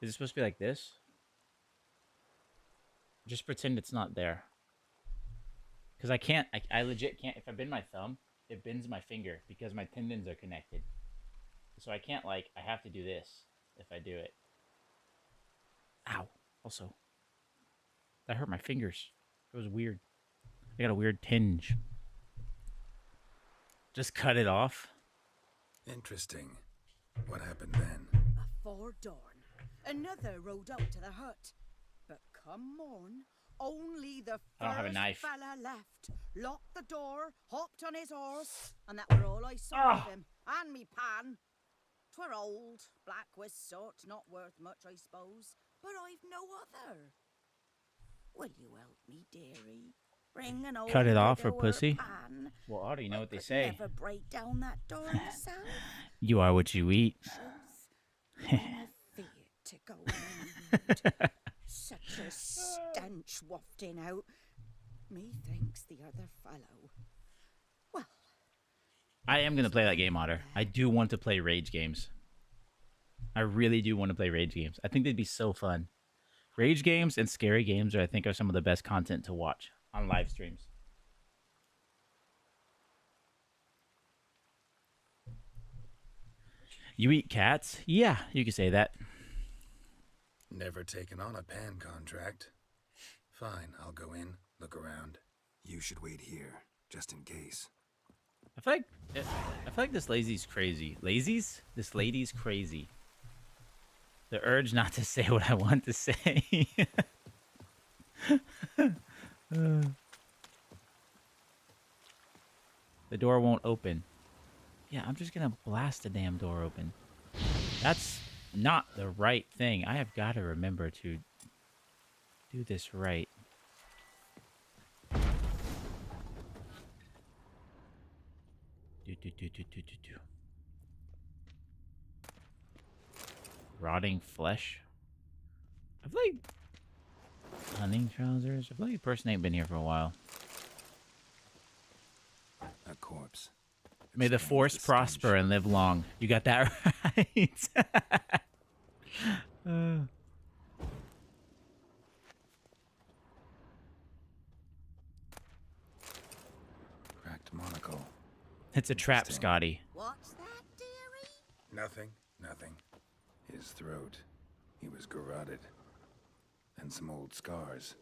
Is it supposed to be like this? Just pretend it's not there. Because I can't, I legit can't. If I bend my thumb, it bends my finger because my tendons are connected. So I can't, like, I have to do this if I do it. Ow. Also, that hurt my fingers. It was weird. I got a weird tinge. Just cut it off. Interesting. What happened then? Afore dawn, another rode out to the hut. But come morn, only the I don't have a first knife. fella left. Locked the door, hopped on his horse, and that were all I saw of him. And me pan. 'Twere old, black with soot, not worth much, I suppose. But I've no other. Will you help me, dearie? Bring an old Cut it off for widower pussy? pan. Well, Otter, you know I what they could say. Never break down that door myself. You are what you eat. Truth, I'm afeard to go in. Such a stench wafting out. Methinks the other fellow. Well, I am going to play that game, Otter. I do want to play rage games. I really do want to play rage games. I think they'd be so fun. Rage games and scary games are, I think, are some of the best content to watch on live streams. You eat cats? Yeah, you could say that. Never taken on a pan contract. Fine, I'll go in, look around. You should wait here, just in case. I feel like this lady's crazy. Lazy's? This lady's crazy. The urge not to say what I want to say. The door won't open. Yeah, I'm just gonna blast the damn door open. That's not the right thing. I have got to remember to do this right. Do Rotting flesh. I feel like hunting trousers. I feel like the person ain't been here for a while. A corpse. May the force prosper and live long. You got that right. Cracked monocle. It's a trap, Scotty. What's that, dearie? Nothing. His throat. He was garroted. And some old scars.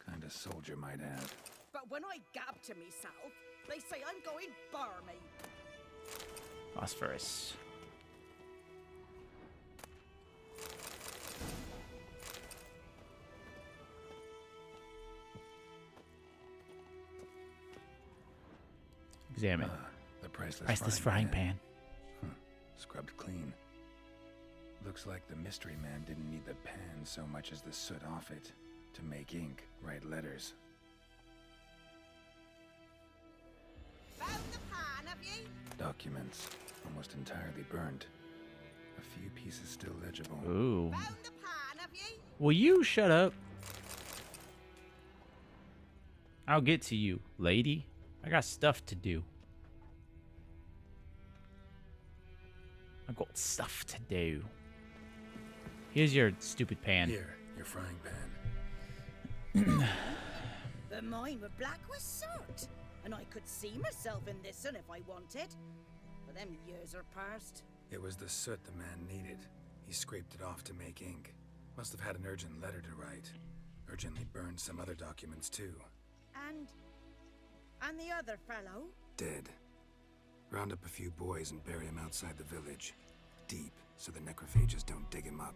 Kind of soldier might have. But when I gab to myself, they say I'm going barmy. Phosphorus. Examine. The Priceless frying pan. Scrubbed clean. Looks like the mystery man didn't need the pan so much as the soot off it to make ink, write letters. Found the pan, have you? Documents, almost entirely burned. A few pieces still legible. Ooh. Found the pan, have you? Will you shut up? I'll get to you, lady. I got stuff to do. I got stuff to do. Here's your stupid pan. Here, your frying pan. But mine were black with soot, and I could see myself in this one if I wanted. But them years are past. It was the soot the man needed. He scraped it off to make ink. Must have had an urgent letter to write. Urgently burned some other documents too. And the other fellow? Dead. Round up a few boys and bury him outside the village. Deep, so the necrophages don't dig him up.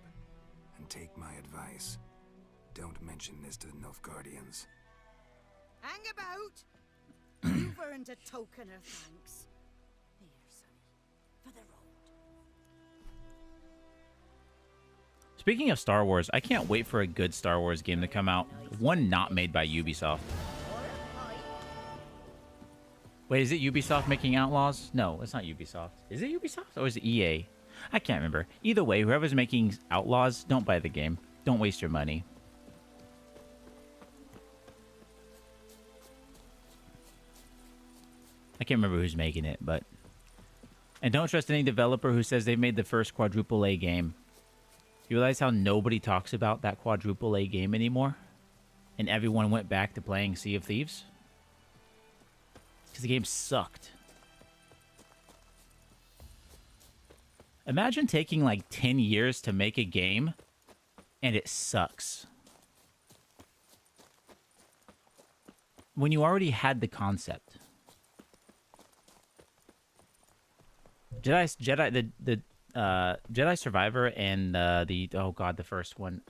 And take my advice. Don't mention this to the Nilfgaardians. Hang about! You've earned a token of thanks. Here, sonny, for the road. Speaking of Star Wars, I can't wait for a good Star Wars game to come out. One not made by Ubisoft. Wait, is it Ubisoft making Outlaws? No, it's not Ubisoft. Is it Ubisoft or is it EA? I can't remember. Either way, whoever's making Outlaws, don't buy the game. Don't waste your money. I can't remember who's making it, but... And don't trust any developer who says they made the first quadruple A game. You realize how nobody talks about that quadruple A game anymore? And everyone went back to playing Sea of Thieves? Because the game sucked. Imagine taking like 10 years to make a game, and it sucks. When you already had the concept. Jedi Survivor and the first one,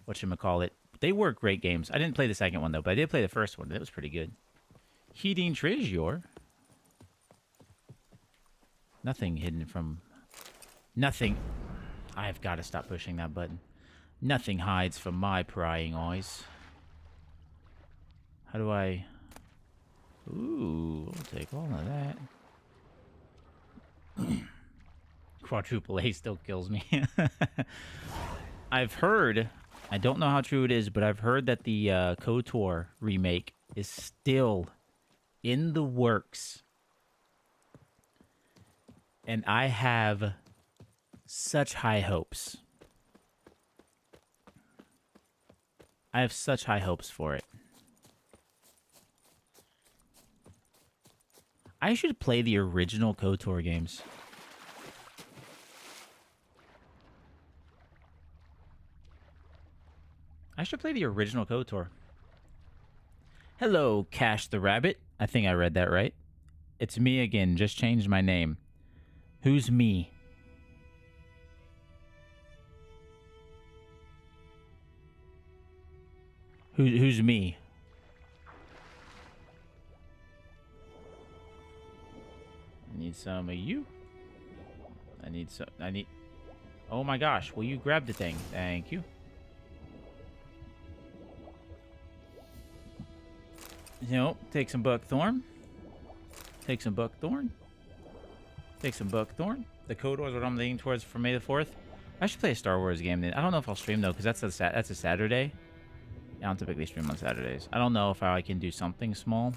whatchamacallit, they were great games. I didn't play the second one though, but I did play the first one. It was pretty good. Heating treasure. Nothing hidden from... Nothing... I've got to stop pushing that button. Nothing hides from my prying eyes. How do I... Ooh, I'll take all of that. Quadruple A still kills me. I've heard... I don't know how true it is, but I've heard that the KOTOR remake is still in the works. And I have such high hopes. I have such high hopes for it. I should play the original KOTOR games. I should play the original KOTOR. Hello, Cash the Rabbit. I think I read that right. It's me again. Just changed my name. Who's me? Who's me? I need some of you. I need... Oh my gosh, will you grab the thing? Thank you. Take some buckthorn. Take some buckthorn. Take some buckthorn. The Kodor is what I'm leaning towards for May the 4th. I should play a Star Wars game then. I don't know if I'll stream though, because that's a Saturday. I don't typically stream on Saturdays. I don't know if I can do something small.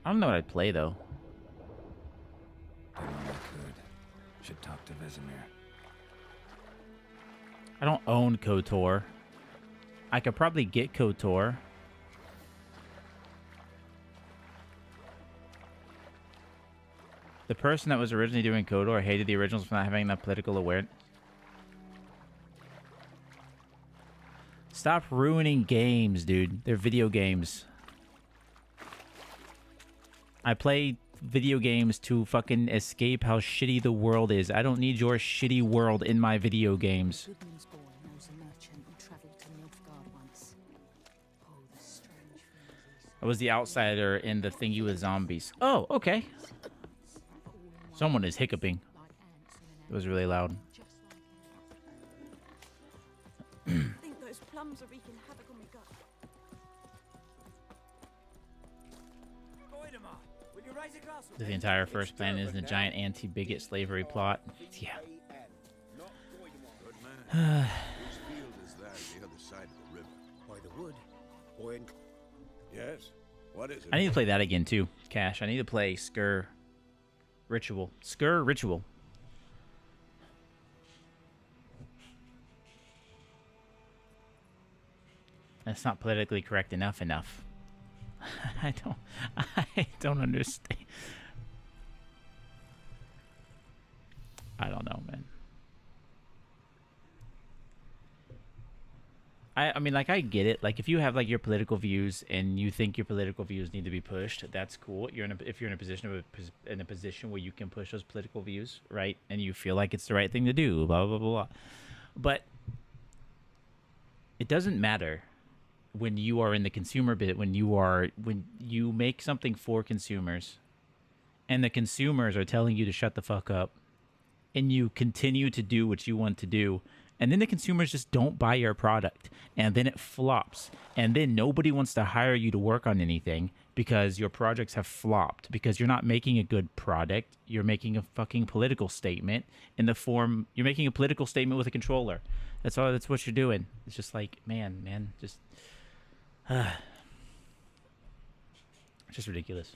I don't know what I'd play though. Don't know I could. Should talk to Vesemir. I don't own KOTOR. I could probably get KOTOR. The person that was originally doing KOTOR hated the originals for not having enough political awareness. Stop ruining games, dude. They're video games. I play video games to fucking escape how shitty the world is. I don't need your shitty world in my video games. Goodman's boy knows a merchant who travelled to Nilfgaard once. Oh, the strange things I was the outsider in the thingy with zombies. Oh, okay. Someone is hiccuping. It was really loud. I think those plums are wreaking havoc on my gut. The entire first plan is the giant anti-bigot slavery plot. Yeah. Good man. Whose field is that on the other side of the river? By the wood. Or in... Yes. What is it? I need to play that again too, Cash. I need to play Skur Ritual. Skur Ritual. That's not politically correct enough. I don't understand. I don't know, man. I mean, like, I get it. Like, if you have like your political views and you think your political views need to be pushed, that's cool. If you're in a position where you can push those political views, right? And you feel like it's the right thing to do, blah blah blah blah. But it doesn't matter when you are in the consumer bit, when you make something for consumers and the consumers are telling you to shut the fuck up and you continue to do what you want to do, and then the consumers just don't buy your product, and then it flops, and then nobody wants to hire you to work on anything because your projects have flopped, because you're not making a good product. You're making a fucking political statement in the form, you're making a political statement with a controller. That's what you're doing. It's just like, man, just it's just ridiculous.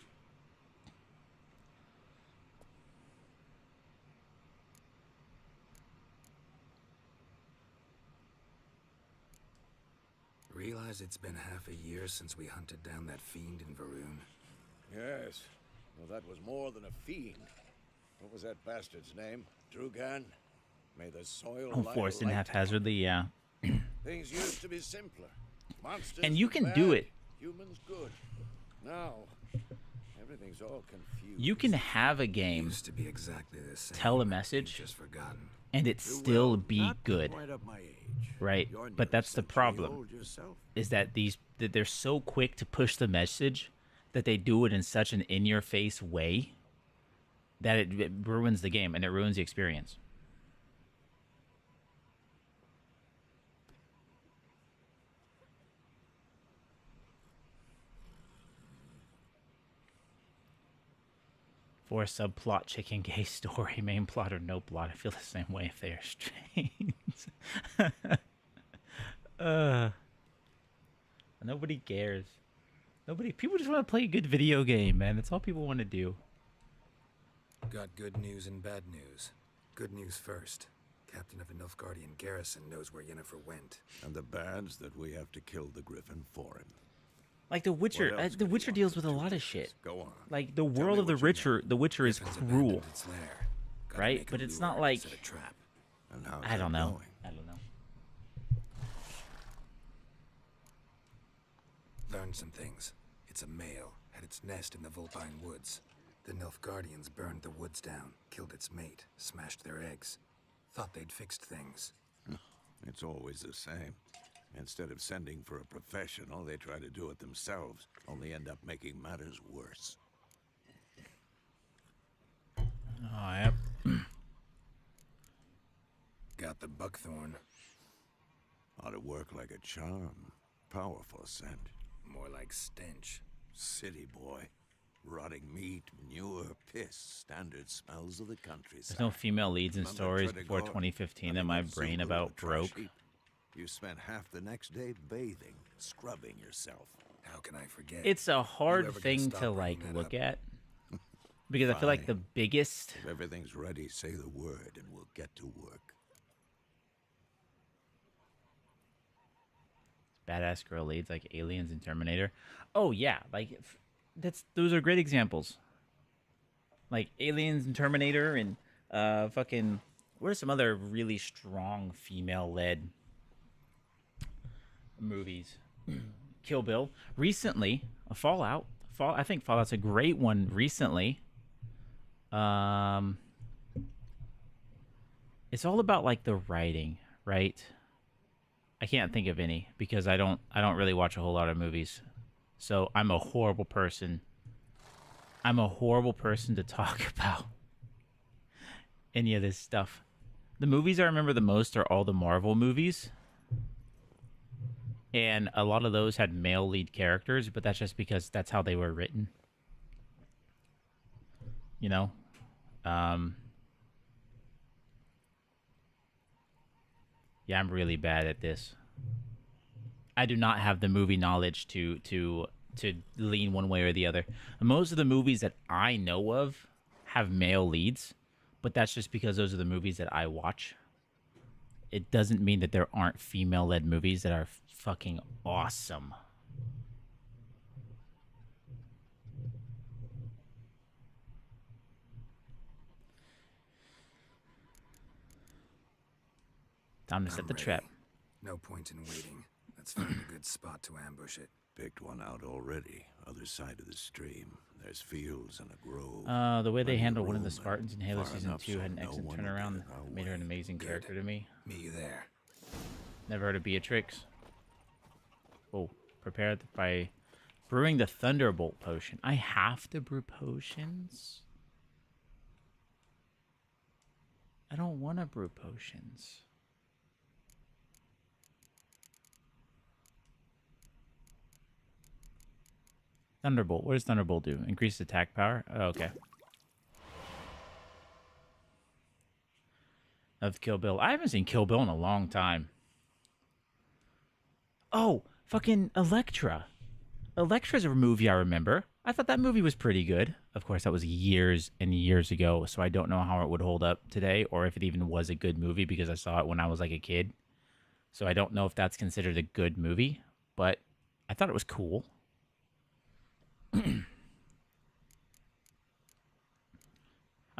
Realize it's been half a year since we hunted down that fiend in Varun. Yes. Well, that was more than a fiend. What was that bastard's name? Drugan? May the soil lie Forced and light. haphazardly, yeah. Things used to be simpler. Monsters And you were can bad, do it. Humans good. Now, everything's all confused. You can have a game Used to be exactly the same. tell a message Just forgotten. and it still be good, Right up my age. right? You're But that's the nearly problem, old yourself. is that they're so quick to push the message that they do it in such an in-your-face way that it ruins the game and it ruins the experience. For a subplot, chicken gay story, main plot or no plot. I feel the same way if they are strange. Nobody cares. People just want to play a good video game, man. That's all people want to do. Got good news and bad news. Good news first. Captain of the Nilfgaardian garrison knows where Yennefer went. And the bad's that we have to kill the griffin for him. Like The Witcher, What else The could he Witcher want deals to with a do lot of with shit. this? Go on. Like the Tell world me of The what you know. Witcher, The Witcher is Griffin's cruel, abandoned its lair. Gotta right? make a But it's lure not like, set a trap. And how's I don't that know. going? I don't know. Learned some things. It's a male, had its nest in the Vulpine Woods. The Nilfgaardians burned the woods down, killed its mate, smashed their eggs. Thought they'd fixed things. It's always the same. Instead of sending for a professional, they try to do it themselves, only end up making matters worse. Oh, yep. Got the buckthorn. Ought to work like a charm. Powerful scent. More like stench. City boy. Rotting meat, manure, piss, standard smells of the countryside. There's no female leads in Remember stories Treader before Gordon? 2015 that Having my a brain Zulu about and a trash broke. heap. You spent half the next day bathing, scrubbing yourself. How can I forget? It's a hard ever gonna thing stop to bringing like that look up? at because I feel like Fine. the biggest If everything's ready, say the word and we'll get to work. badass girl leads like Aliens and Terminator. Oh yeah, like those are great examples. Like Aliens and Terminator and fucking what are some other really strong female led movies? Kill Bill. Recently, Fallout. I think Fallout's a great one recently. It's all about like the writing, right? I can't think of any because I don't really watch a whole lot of movies. So I'm a horrible person. I'm a horrible person to talk about any of this stuff. The movies I remember the most are all the Marvel movies. And a lot of those had male lead characters, but that's just because that's how they were written. You know? Yeah, I'm really bad at this. I do not have the movie knowledge to lean one way or the other. Most of the movies that I know of have male leads, but that's just because those are the movies that I watch. It doesn't mean that there aren't female-led movies that are fucking awesome. Time to set the ready. trap. No point in waiting. Let's find a good spot to ambush it. Picked one out already. Other side of the stream. There's fields and a grove. The way they Plenty of handled one of the room Spartans in and Halo far Season enough 2 so had an no excellent one will turnaround. get in our Made her an way. amazing Good. character to me. Meet you there. Never heard of Beatrix. Oh, prepared by brewing the Thunderbolt potion. I have to brew potions? I don't want to brew potions. Thunderbolt. What does Thunderbolt do? Increase attack power? Oh, okay. Of Kill Bill. I haven't seen Kill Bill in a long time. Oh, fucking Elektra. Elektra's a movie I remember. I thought that movie was pretty good. Of course, that was years and years ago, so I don't know how it would hold up today or if it even was a good movie because I saw it when I was like a kid. So I don't know if that's considered a good movie, but I thought it was cool. I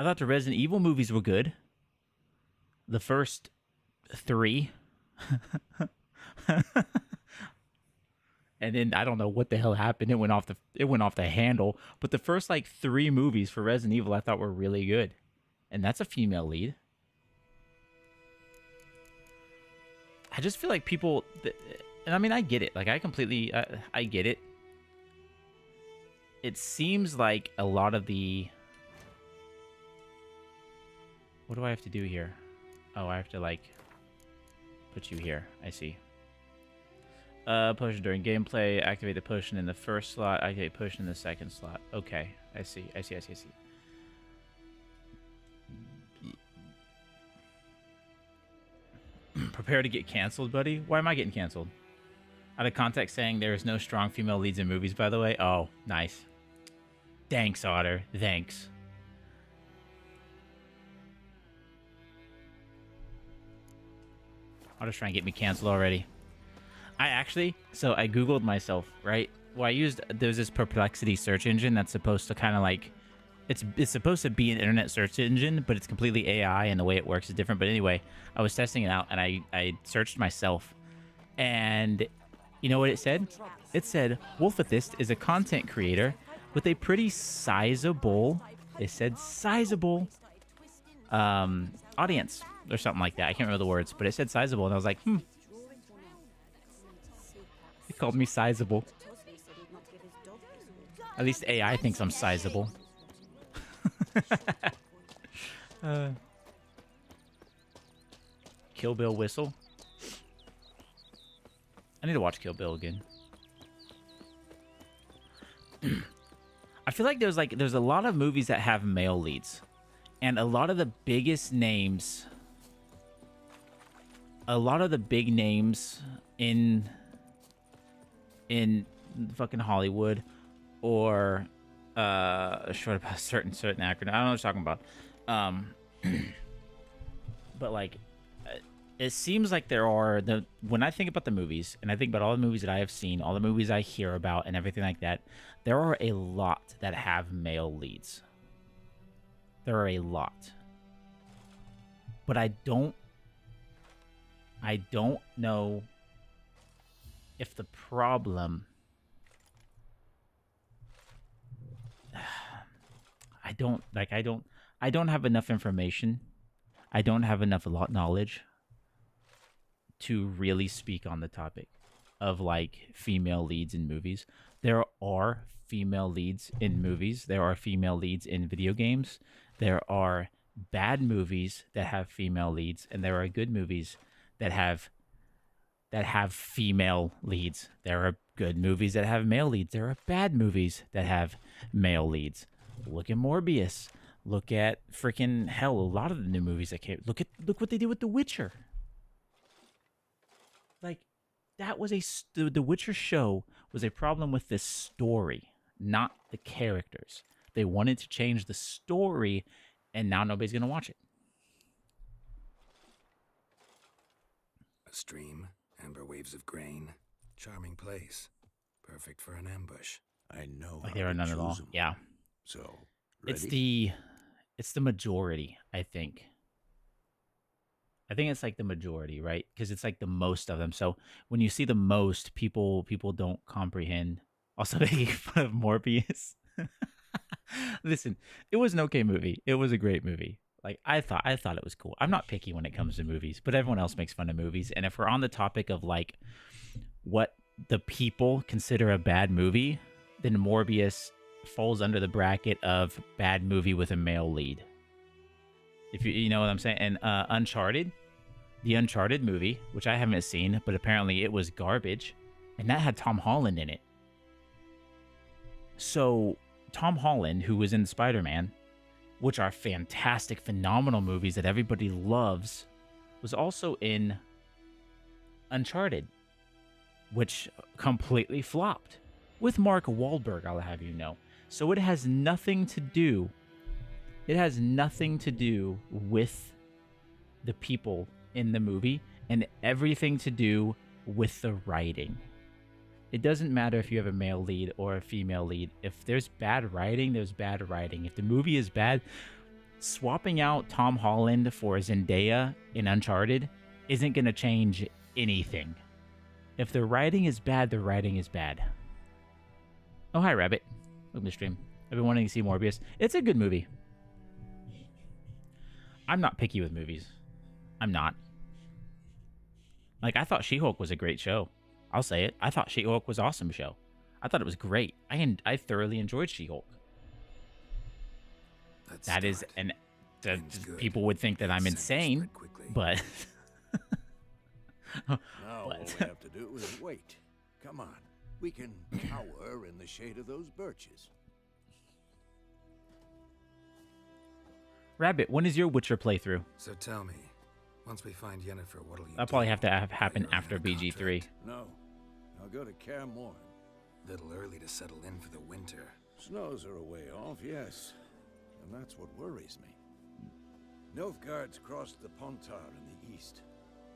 thought the Resident Evil movies were good. The first 3. And then I don't know what the hell happened. It went off the handle. But the first like 3 movies for Resident Evil I thought were really good. And that's a female lead. I just feel like people, and I mean I get it. Like I completely I get it. It seems like a lot of the, what do I have to do here? Oh, I have to like put you here. I see. Potion during gameplay. Activate the potion in the first slot. Activate potion in the second slot. Okay, I see. Prepare to get canceled, buddy. Why am I getting canceled? Out of context saying there is no strong female leads in movies, by the way. Oh, nice. Thanks, Otter. Thanks. Otter's trying to get me canceled already. I Googled myself, right? Well, there's this Perplexity search engine that's supposed to kind of like, it's supposed to be an internet search engine, but it's completely AI and the way it works is different. But anyway, I was testing it out and I searched myself. And you know what it said? It said, Wolfethist is a content creator with a pretty sizable, audience or something like that. I can't remember the words, but it said sizable. And I was like, It called me sizable. At least AI thinks I'm sizable. Kill Bill whistle. I need to watch Kill Bill again. I feel like there's a lot of movies that have male leads, and a lot of the biggest names, a lot of the big names in fucking Hollywood, or short about certain acronym. I don't know what you're talking about. But like, it seems like there are when I think about the movies, and I think about all the movies that I have seen, all the movies I hear about, and everything like that, there are a lot that have male leads. There are a lot, but I don't know if the problem. I don't have enough information. I don't have enough knowledge to really speak on the topic of like female leads in movies. There are female leads in movies. There are female leads in video games. There are bad movies that have female leads, and there are good movies that have female leads. There are good movies that have male leads. There are bad movies that have male leads. Look at Morbius. Look at freaking hell. A lot of the new movies that came. Look what they did with The Witcher. Like, that was the Witcher show was a problem with the story, not the characters. They wanted to change the story, and now nobody's gonna watch it. A stream, amber waves of grain, charming place, perfect for an ambush. I know. Like, there are none at all. Yeah. So, It's the majority, I think. I think it's like the majority, right? Because it's like the most of them. So when you see the most, people don't comprehend. Also making fun of Morbius. Listen, it was an okay movie. It was a great movie. Like, I thought it was cool. I'm not picky when it comes to movies, but everyone else makes fun of movies. And if we're on the topic of like what the people consider a bad movie, then Morbius falls under the bracket of bad movie with a male lead. If you know what I'm saying. And Uncharted, the Uncharted movie, which I haven't seen, but apparently it was garbage, and that had Tom Holland in it. So Tom Holland, who was in Spider-Man, which are fantastic, phenomenal movies that everybody loves, was also in Uncharted, which completely flopped, with Mark Wahlberg, I'll have you know. So it has nothing to do with the people in the movie, and everything to do with the writing. It doesn't matter if you have a male lead or a female lead. If there's bad writing, there's bad writing. If the movie is bad, swapping out Tom Holland for Zendaya in Uncharted isn't going to change anything. If the writing is bad, the writing is bad. Oh, hi, Rabbit. Welcome to the stream. I've been wanting to see Morbius. It's a good movie. I'm not picky with movies. I'm not. Like, I thought She-Hulk was a great show. I'll say it. I thought She-Hulk was an awesome show. I thought it was great. I thoroughly enjoyed She-Hulk. That is, and people would think that I'm insane, but... Now all we have to do is wait. Come on. We can cower in the shade of those birches. Rabbit, when is your Witcher playthrough? So tell me, once we find Yennefer, what'll you do? That'll probably have to happen after BG3. No. I'll go to Kaer Morhen. Little early to settle in for the winter. Snows are a way off, yes. And that's what worries me. Nilfgaard's crossed the Pontar in the east.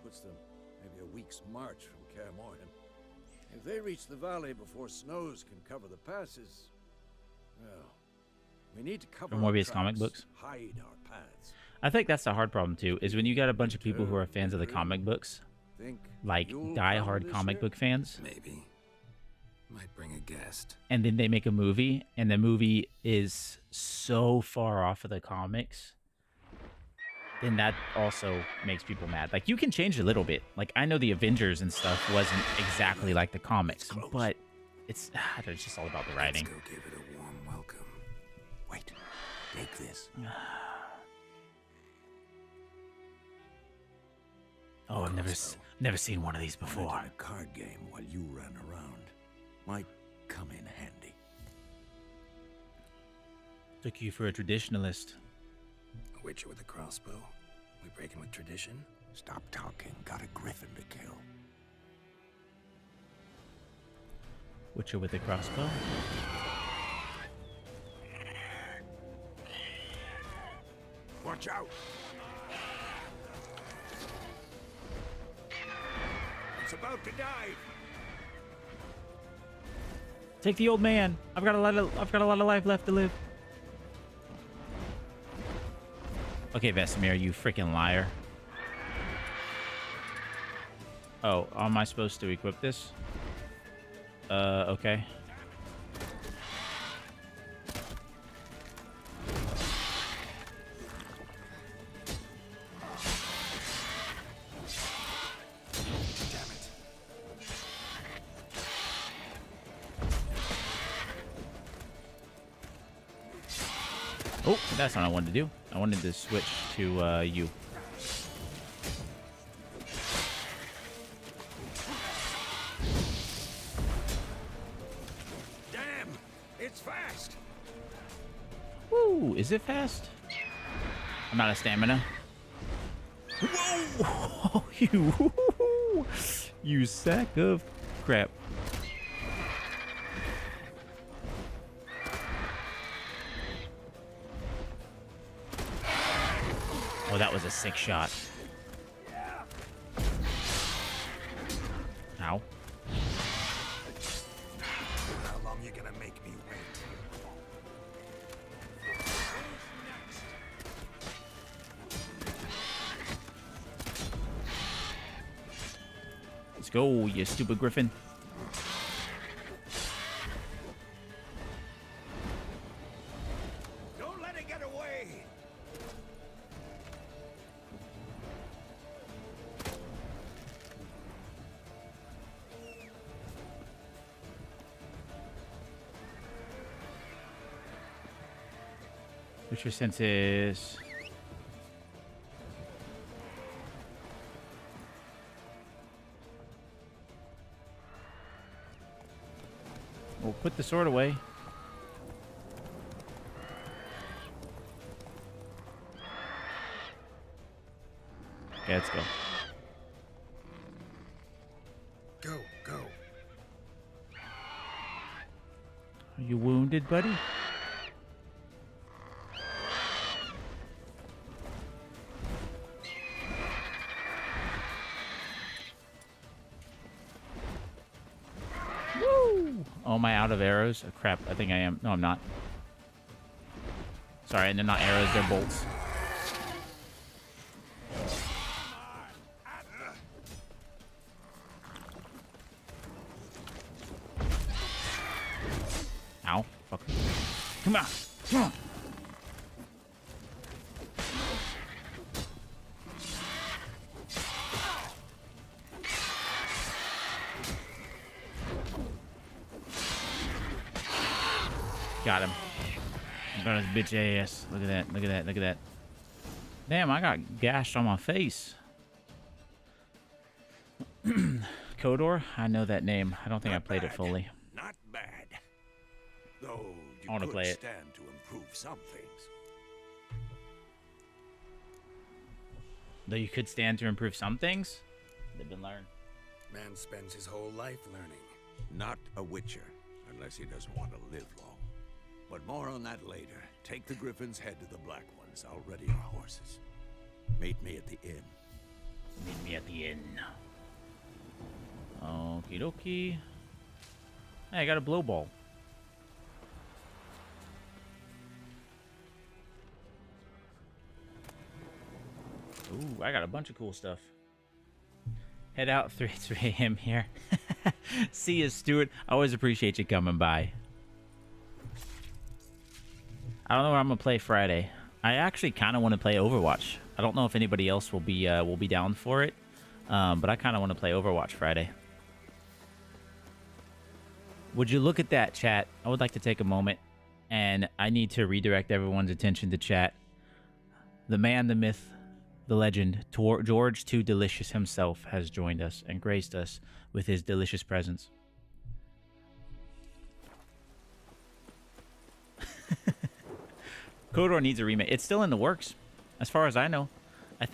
Puts them maybe a week's march from Kaer Morhen. If they reach the valley before snows can cover the passes, well, we need to cover From Morbius comic books. Hide our paths. I think that's the hard problem too, is when you got a bunch of people who are fans of the comic books, like die-hard comic book fans. Maybe. Might bring a guest. And then they make a movie, and the movie is so far off of the comics, then that also makes people mad. Like, you can change a little bit. Like, I know the Avengers and stuff wasn't exactly like the comics, but it's just all about the writing. Let's go give it a warm welcome. Wait, take this. Oh, I've never seen one of these before. Wanted a card game while you ran around. Might come in handy. Took you for a traditionalist. A witcher with a crossbow. We breaking with tradition? Stop talking. Got a griffin to kill. Witcher with a crossbow. Watch out! It's about to dive. Take the old man. I've got a lot of life left to live. Okay, Vesemir, you freaking liar. Oh, am I supposed to equip this? Okay. Oh, that's not what I wanted to do. I wanted to switch to you. Damn! It's fast! Woo! Is it fast? I'm out of stamina. Whoa! You sack of crap. Oh, that was a sick shot. Ow. How long you gonna make me wait? Let's go, you stupid griffin. Don't let it get away! Which your sense is? We'll put the sword away. Okay, let's go. Go, go. Are you wounded, buddy? Woo! Oh, am I out of arrows? Oh, crap, I think I am. No, I'm not. Sorry, and they're not arrows, they're bolts. Ow. Fuck. Come on. Come on. Got him. Got his bitch ass. Look at that. Look at that. Look at that. Damn, I got gashed on my face. Kodor? I know that name. I don't think I played it fully. Not bad. Though you I wanna could play it. stand to improve some things. Though you could stand to improve some things, they've been learned. Man spends his whole life learning. Not a witcher, unless he doesn't want to live long. But more on that later. Take the Griffin's head to the Black Ones. I'll ready our horses. Meet me at the inn. Meet me at the inn. Okie dokie. Hey, I got a blow ball. Ooh, I got a bunch of cool stuff. Head out 3 a.m. here. See you, Stuart. I always appreciate you coming by. I don't know what I'm gonna play Friday. I actually kind of want to play Overwatch. I don't know if anybody else will be down for it, but I kind of want to play Overwatch Friday. Would you look at that, chat? I would like to take a moment, and I need to redirect everyone's attention to chat. The man, the myth, the legend, George Too Delicious himself has joined us and graced us with his delicious presence. KOTOR needs a remake. It's still in the works, as far as I know.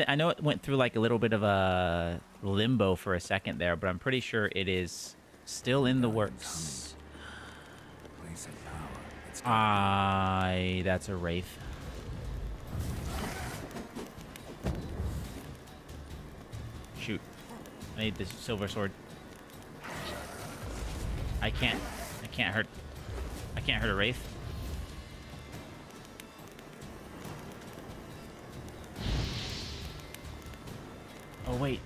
I know it went through like a little bit of a limbo for a second there, but I'm pretty sure it is still in the works. Place of power. It's That's a wraith. Shoot. I need this silver sword. I can't hurt a wraith. Oh wait.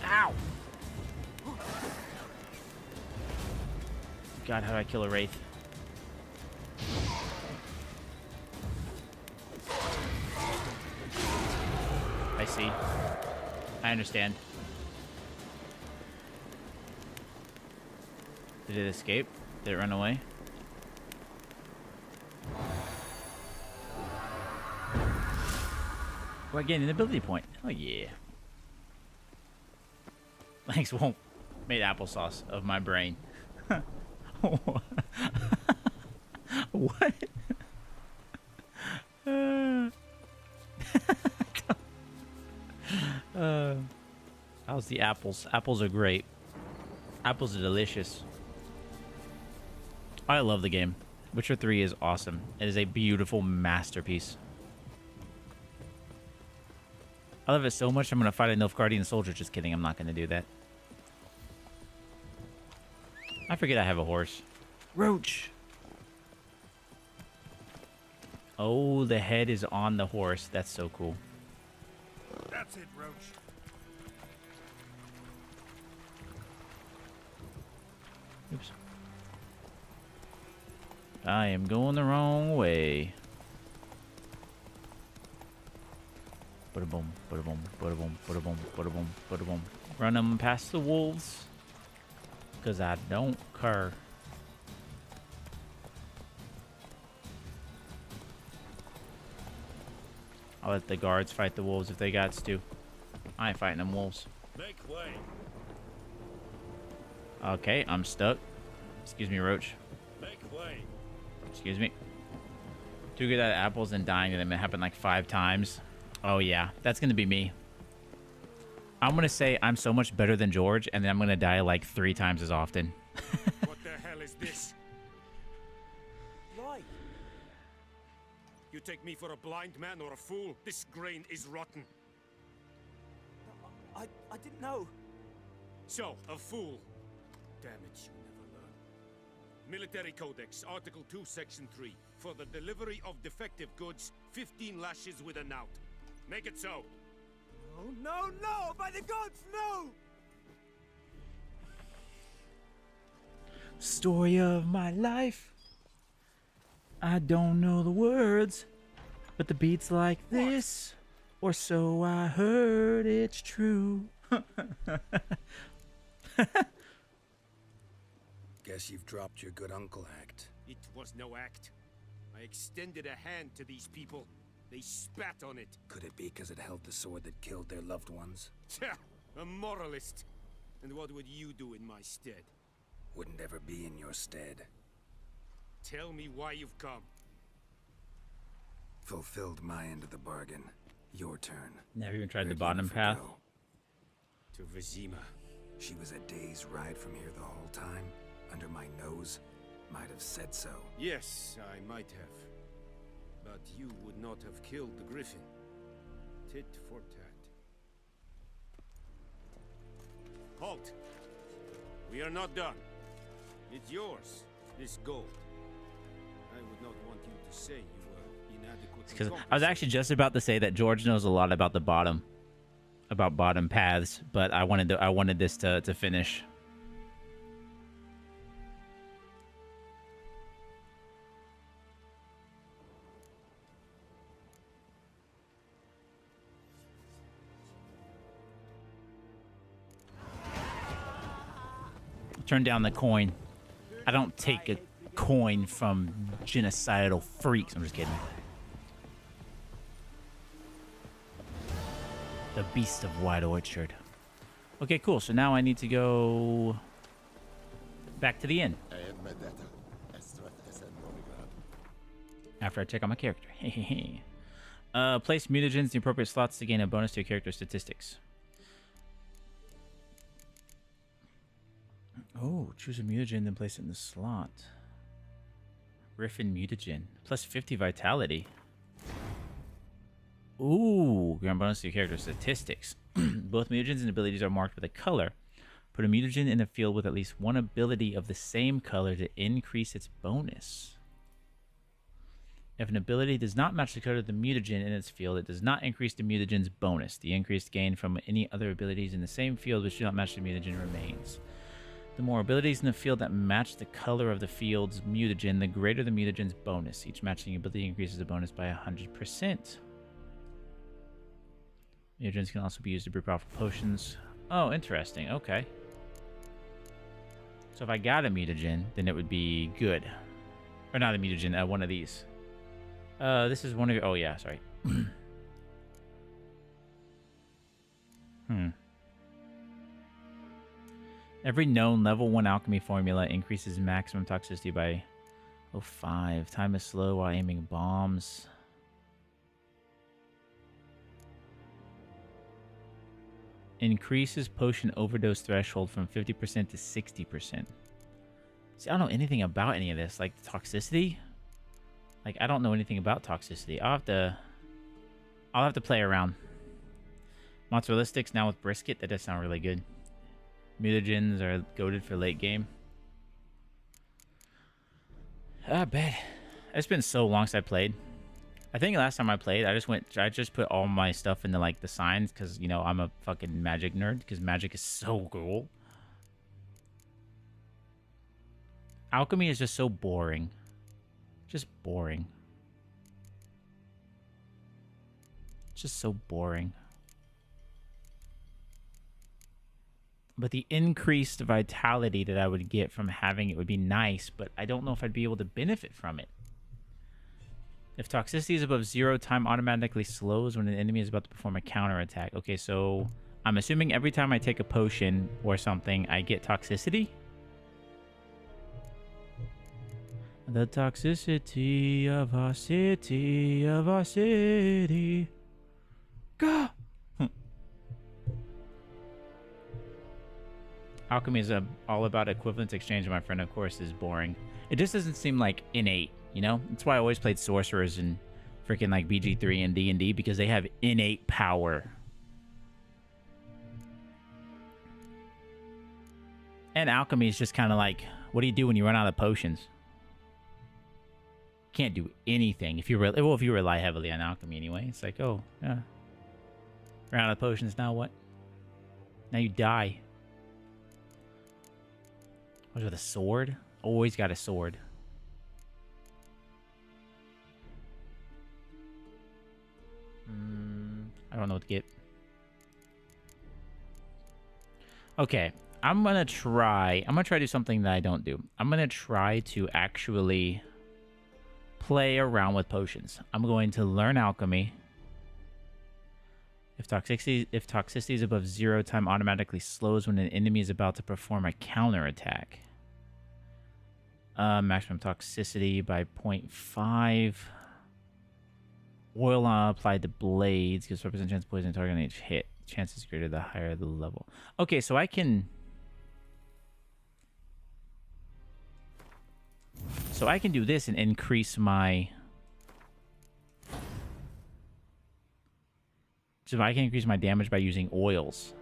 Ow! God, how do I kill a wraith? I see. I understand. Did it escape? Did it run away? Well, I gained an ability point. Oh, yeah. Thanks, won't made applesauce of my brain. What? How's the apples? Apples are great. Apples are delicious. I love the game. Witcher 3 is awesome. It is a beautiful masterpiece. I love it so much, I'm going to fight a Nilfgaardian soldier. Just kidding, I'm not going to do that. I forget I have a horse. Roach! Oh, the head is on the horse. That's so cool. That's it, Roach. Oops. I am going the wrong way. Bada boom, bada boom, bada boom, bada boom, bada boom, bada boom. Run them past the wolves. Because I don't care. I'll let the guards fight the wolves if they got to. I ain't fighting them wolves. Make way. Okay, I'm stuck. Excuse me, Roach. Make way. Excuse me. Too good at apples and dying to them. It happened like 5 times. Oh, yeah. That's going to be me. I'm going to say I'm so much better than George, and then I'm going to die like 3 times as often. What the hell is this? Why? You take me for a blind man or a fool? This grain is rotten. I didn't know. So, a fool. Damn it, you never learn. Military Codex, Article 2, Section 3. For the delivery of defective goods, 15 lashes with a knout. Make it so. Oh, no, no! By the gods, no! Story of my life. I don't know the words, but the beat's like this. Or so I heard, it's true. Guess you've dropped your good uncle act. It was no act. I extended a hand to these people. They spat on it. Could it be because it held the sword that killed their loved ones? Tja, a moralist. And what would you do in my stead? Wouldn't ever be in your stead. Tell me why you've come. Fulfilled my end of the bargain. Your turn. Never even tried the Where'd bottom Yennefer path. go? To Vizima. She was a day's ride from here the whole time. Under my nose. Might have said so. Yes, I might have. But you would not have killed the griffin. Tit for tat. Halt! We are not done. It's yours, this gold. I would not want you to say you were inadequate. Because I was actually just about to say that George knows a lot about the bottom, about bottom paths, but I wanted this to finish. Turn down the coin. I don't take a coin from genocidal freaks. I'm just kidding. The Beast of White Orchard. Okay, cool. So now I need to go back to the inn. Hey, After I check out my character. Place mutagens in the appropriate slots to gain a bonus to your character statistics. Oh, choose a mutagen, then place it in the slot. Griffin mutagen. Plus 50 vitality. Ooh, grant bonus to your character statistics. Both mutagens and abilities are marked with a color. Put a mutagen in the field with at least one ability of the same color to increase its bonus. If an ability does not match the color of the mutagen in its field, it does not increase the mutagen's bonus. The increased gain from any other abilities in the same field which do not match the mutagen remains. The more abilities in the field that match the color of the field's mutagen, the greater the mutagen's bonus. Each matching ability increases the bonus by 100%. Mutagens can also be used to brew powerful potions. Oh, interesting. Okay. So if I got a mutagen, then it would be good. Or not a mutagen, one of these. This is one of your... Oh, yeah, sorry. Every known level 1 alchemy formula increases maximum toxicity by 5. Time is slow while aiming bombs. Increases potion overdose threshold from 50% to 60%. See, I don't know anything about any of this. Like, toxicity? Like, I don't know anything about toxicity. I'll have to play around. Mozzarella-sticks now with brisket. That does sound really good. Mutagens are goated for late game. I bet. It's been so long since I played. I think last time I played, I just put all my stuff into, like, the signs, because, you know, I'm a fucking magic nerd, because magic is so cool. Alchemy is just so boring. Just boring. Just so boring. But the increased vitality that I would get from having it would be nice, but I don't know if I'd be able to benefit from it. If toxicity is above 0, time automatically slows when an enemy is about to perform a counterattack. Okay, so I'm assuming every time I take a potion or something, I get toxicity? The toxicity of our city, of our city. Gah! Alchemy is all about equivalence exchange, my friend, of course, is boring. It just doesn't seem like innate, you know? That's why I always played sorcerers and freaking like BG3 and D&D, because they have innate power. And alchemy is just kind of like, what do you do when you run out of potions? Can't do anything if you rely heavily on alchemy anyway. It's like, oh, yeah. Ran out of potions, now what? Now you die. What's with a sword? Always got a sword. I don't know what to get. Okay, I'm gonna try to do something that I don't do. I'm gonna try to actually play around with potions. I'm going to learn alchemy. If toxicity is above 0, time automatically slows when an enemy is about to perform a counterattack. Maximum toxicity by 0.5. Oil applied to blades gives represent chance poison target on each hit. Chance is greater the higher the level. Okay, so I can do this and increase my... So I can increase my damage by using oils.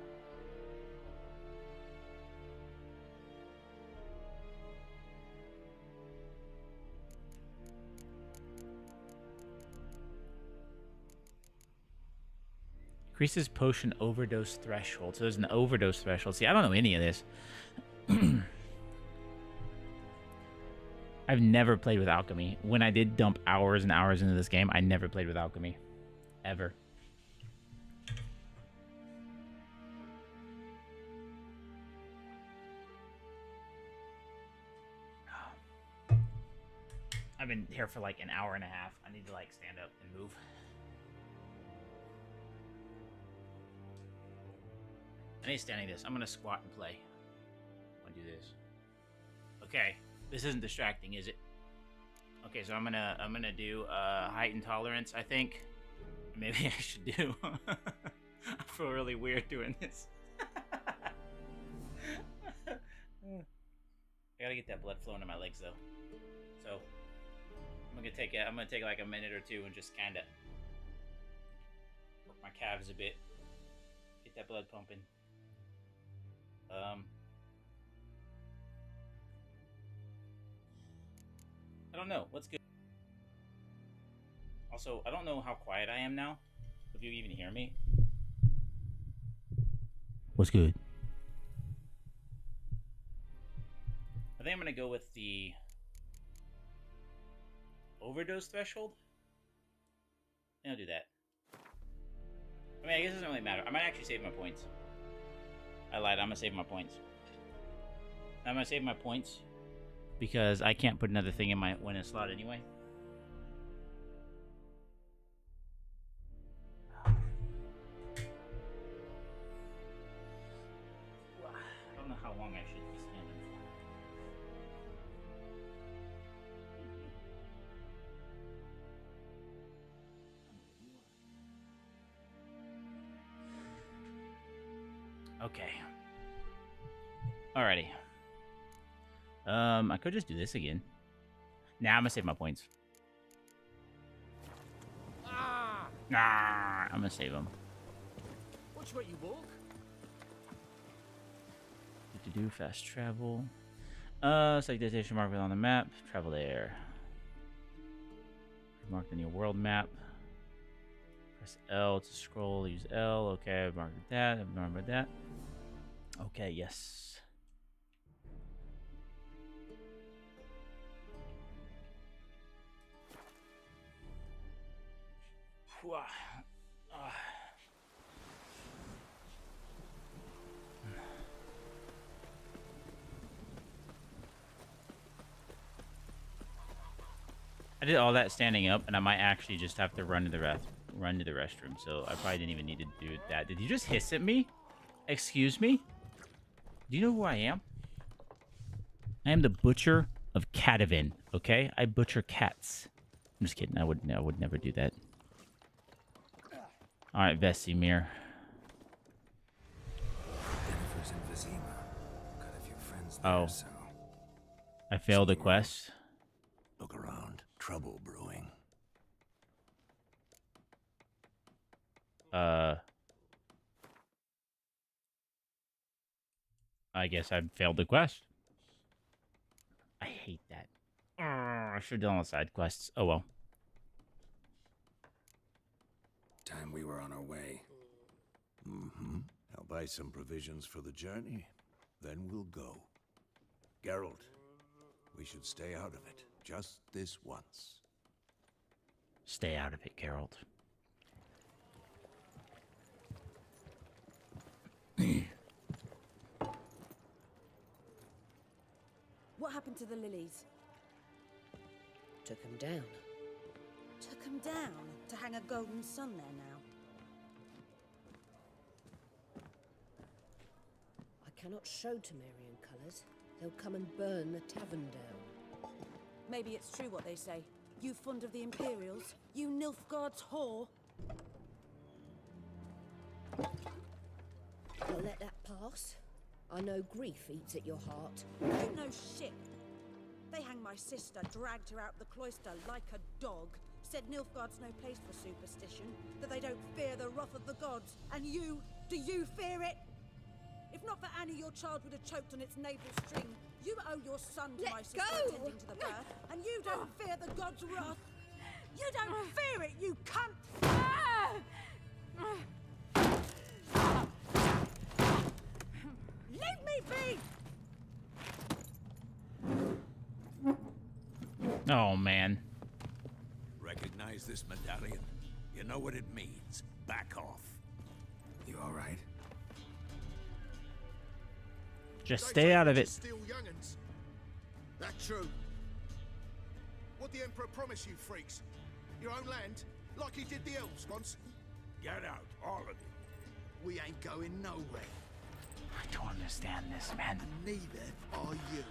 Increases potion overdose threshold. So there's an overdose threshold. See, I don't know any of this. I've never played with alchemy. When I did dump hours and hours into this game, I never played with alchemy. Ever. I've been here for like an hour and a half. I need to like stand up and move. I need standing this. I'm gonna squat and play. I'm gonna do this. Okay. This isn't distracting, is it? Okay, so I'm gonna do height and tolerance, I think. Maybe I should do. I feel really weird doing this. I gotta get that blood flowing to my legs though. So I'm gonna take like a minute or two and just kinda work my calves a bit. Get that blood pumping. I don't know. What's good? Also, I don't know how quiet I am now. If you even hear me. What's good? I think I'm gonna go with the overdose threshold. I think I'll do that. I mean, I guess it doesn't really matter. I might actually save my points. I lied. I'm gonna save my points. I'm gonna save my points because I can't put another thing in my winning slot anyway. I don't know how long I should be standing for. Okay. Alrighty. I could just do this again. Nah, I'm gonna save my points. Nah, I'm gonna save them. Watch where you walk. Do fast travel. Select destination marked on the map. Travel there. Marked on your world map. Press L to scroll. Use L. Okay, I've marked that. I've marked that. Okay, yes. I did all that standing up, and I might actually just have to run to the restroom. So I probably didn't even need to do that. Did you just hiss at me? Excuse me? Do you know who I am? I am the butcher of Catavan. Okay, I butcher cats. I'm just kidding. I would never do that. All right, Vesemir. Jennifer's in Vizima. Got a few friends there, Oh. so I failed a quest. Look around. Trouble brewing. I guess I failed the quest. I hate that. I should have done all the side quests. Oh well. time we were on our way. Mm-hmm. I'll buy some provisions for the journey. Then we'll go. Geralt, we should stay out of it. Just this once. Stay out of it, Geralt. What happened to the lilies? Took him down. Took them down to hang a golden sun there now. I cannot show Temerian colours. They'll come and burn the tavern down. Maybe it's true what they say. You fond of the Imperials? You Nilfgaard's whore? I'll let that pass. I know grief eats at your heart. You know shit. They hanged my sister, dragged her out the cloister like a dog. Said Nilfgaard's no place for superstition, that they don't fear the wrath of the gods. And you, do you fear it? If not for Annie, your child would have choked on its navel string. You owe your son to my sister attending to the birth, and you don't fear the gods' wrath. You don't fear it, you cunt! Leave me be! Oh, man. Recognize this medallion? You know what it means. Back off. You all right? Just stay out of it. Still young'uns. That true. What the Emperor promise you, freaks? Your own land, like he did the elves once. Get out, all of you. We ain't going nowhere. I don't understand this, man. And neither are you.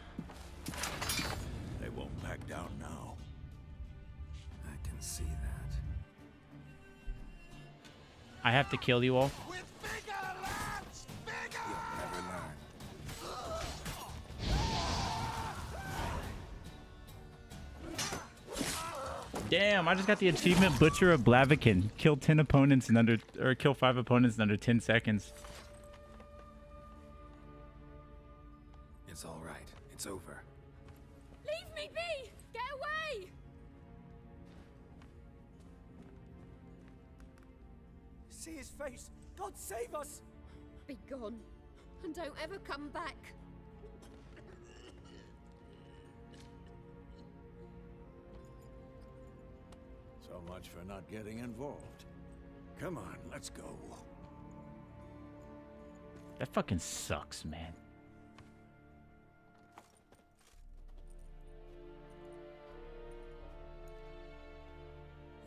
They won't back down now. I can see that. I have to kill you all. We're bigger, lads! Bigger! You'll never learn. Damn, I just got the achievement Butcher of Blaviken. Kill 10 opponents in under, or kill 5 opponents in under 10 seconds. It's all right. It's over. Leave me be! Get away! See his face! God save us! Be gone, and don't ever come back. So much for not getting involved. Come on, let's go. That fucking sucks, man.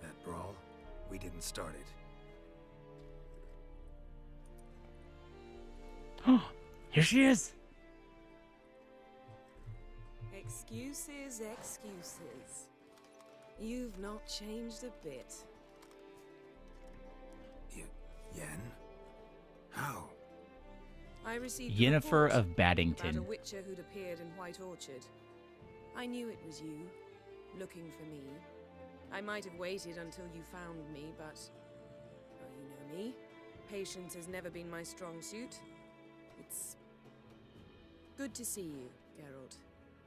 That brawl, we didn't start it. Here she is. Excuses, excuses. You've not changed a bit. Yen? How? I received Yennefer a report of about Baddington. a witcher who'd appeared in White Orchard. I knew it was you, looking for me. I might have waited until you found me, but... well, you know me. Patience has never been my strong suit. It's... good to see you, Geralt.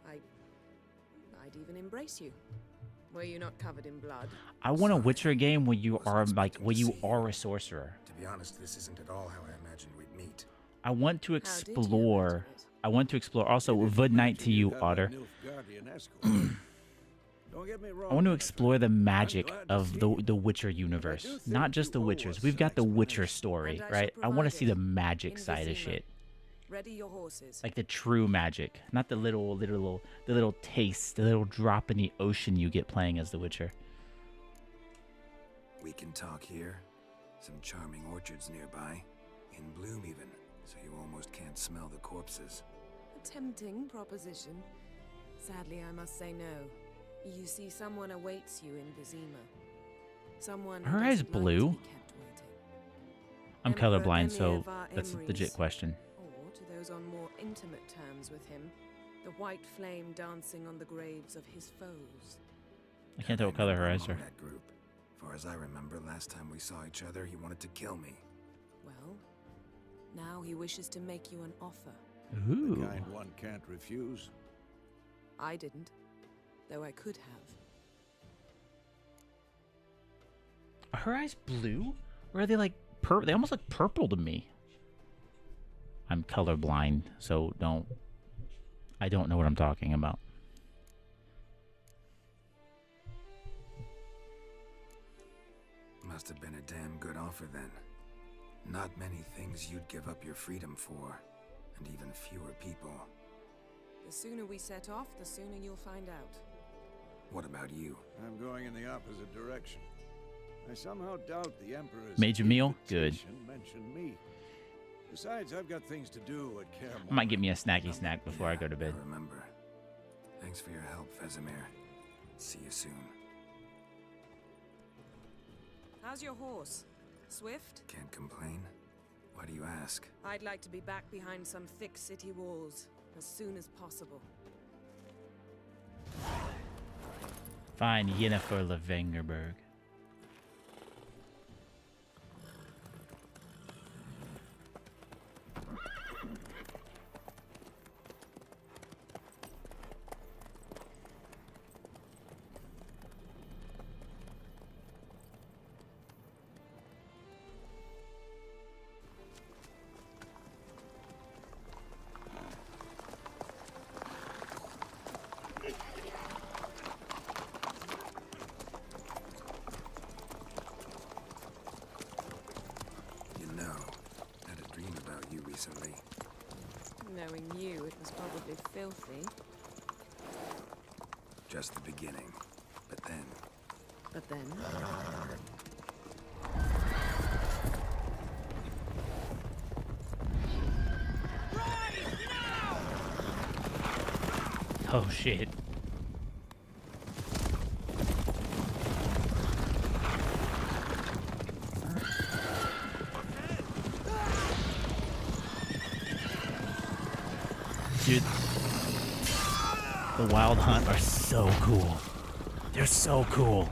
I'd even embrace you. Were you not covered in blood? I want a Witcher game where you are like, where you are a sorcerer. To be honest, this isn't at all how I imagined we'd meet. I want to How did you explore. imagine it? I want to explore. Also, good night to you, Otter. Don't get me wrong, I want to Yennefer. explore the magic glad to of see the you. Witcher I do universe, think not just the you owe Witchers. us We've an got the Witcher explanation. story, And I right? shall I want to provide see the it. magic In side of Vizima. shit, Ready your horses. like the true magic, not the little taste, the little drop in the ocean you get playing as the Witcher. We can talk here. Some charming orchards nearby. In bloom even, so you almost can't smell the corpses. A tempting proposition. Sadly, I must say no. You see, someone awaits you in Vizima. Someone who Her eyes doesn't like to blue? be kept waiting. I'm Emperor colorblind, so Emir var that's a Emrys, legit question. Or, to those on more intimate terms with him, the white flame dancing on the graves of his foes. I can't tell what color her eyes are. That group. Far as I remember, last time we saw each other, he wanted to kill me. Well, now he wishes to make you an offer. Ooh. The kind one can't refuse. I didn't, though I could have. Are her eyes blue? Or are they like purple? They almost look purple to me. I'm colorblind, so I don't know what I'm talking about. Must have been a damn good offer then. Not many things you'd give up your freedom for, and even fewer people. The sooner we set off, the sooner you'll find out. What about you? I'm going in the opposite direction. I somehow doubt the Emperor's Made your meal? Good. invitation mentioned me. Besides, I've got things to do at Kaer I might get me a Morhen. snacky snack before I go to bed. I remember. Thanks for your help, Vesemir. See you soon. How's your horse? Swift? Can't complain. Why do you ask? I'd like to be back behind some thick city walls as soon as possible. Fine, Yennefer Levengerberg. You know, I had a dream about you recently. Knowing you, it was probably filthy. Just the beginning. But then, But then, Oh shit. Dude, the Wild Hunt are so cool. They're so cool.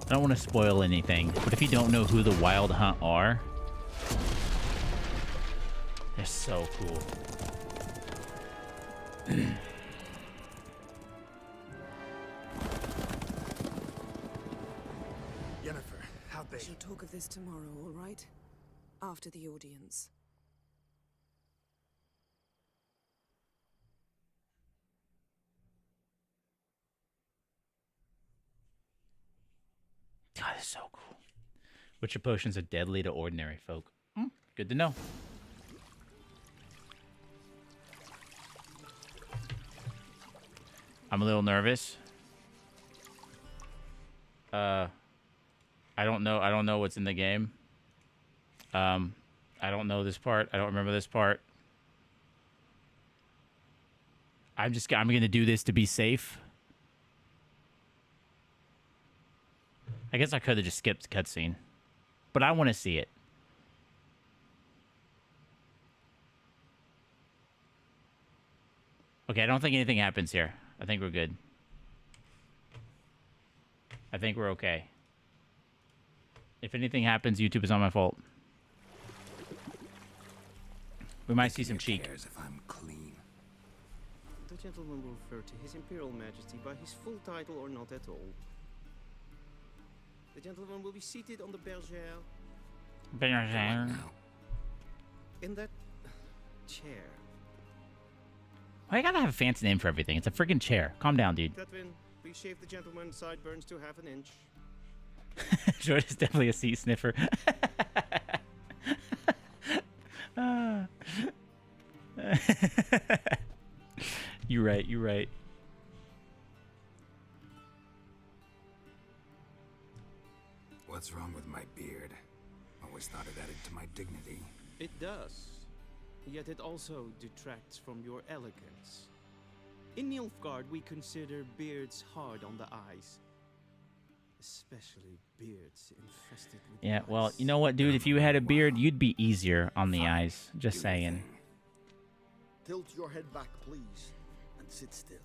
I don't want to spoil anything, but if you don't know who the Wild Hunt are, they're so cool. Yennefer, how'd they? We shall talk of this tomorrow, all right? After the audience. God, it's so cool. Which of potions are deadly to ordinary folk? Good to know. I'm a little nervous. I don't know what's in the game. I don't know this part. I don't remember this part. I'm gonna do this to be safe. I guess I could have just skipped the cutscene, but I want to see it. Okay, I don't think anything happens here. I think we're good. I think we're okay. If anything happens, YouTube is not my fault. We might see some cheek. If I'm clean. The gentleman will refer to His Imperial Majesty by his full title or not at all. The gentleman will be seated on the bergère. In that chair. Why you gotta have a fancy name for everything? It's a freaking chair. Calm down, dude. Catherine, please shave the gentleman's sideburns to half an inch. George is definitely a seat sniffer. You're right, you're right. What's wrong with my beard? Always thought it added to my dignity. It does. Yet it also detracts from your elegance. In Nilfgaard, we consider beards hard on the eyes. Especially beards infested with Yeah, well, lice. you know what, dude? If you had a beard, you'd be easier on the eyes. Just saying. Tilt your head back, please, and sit still.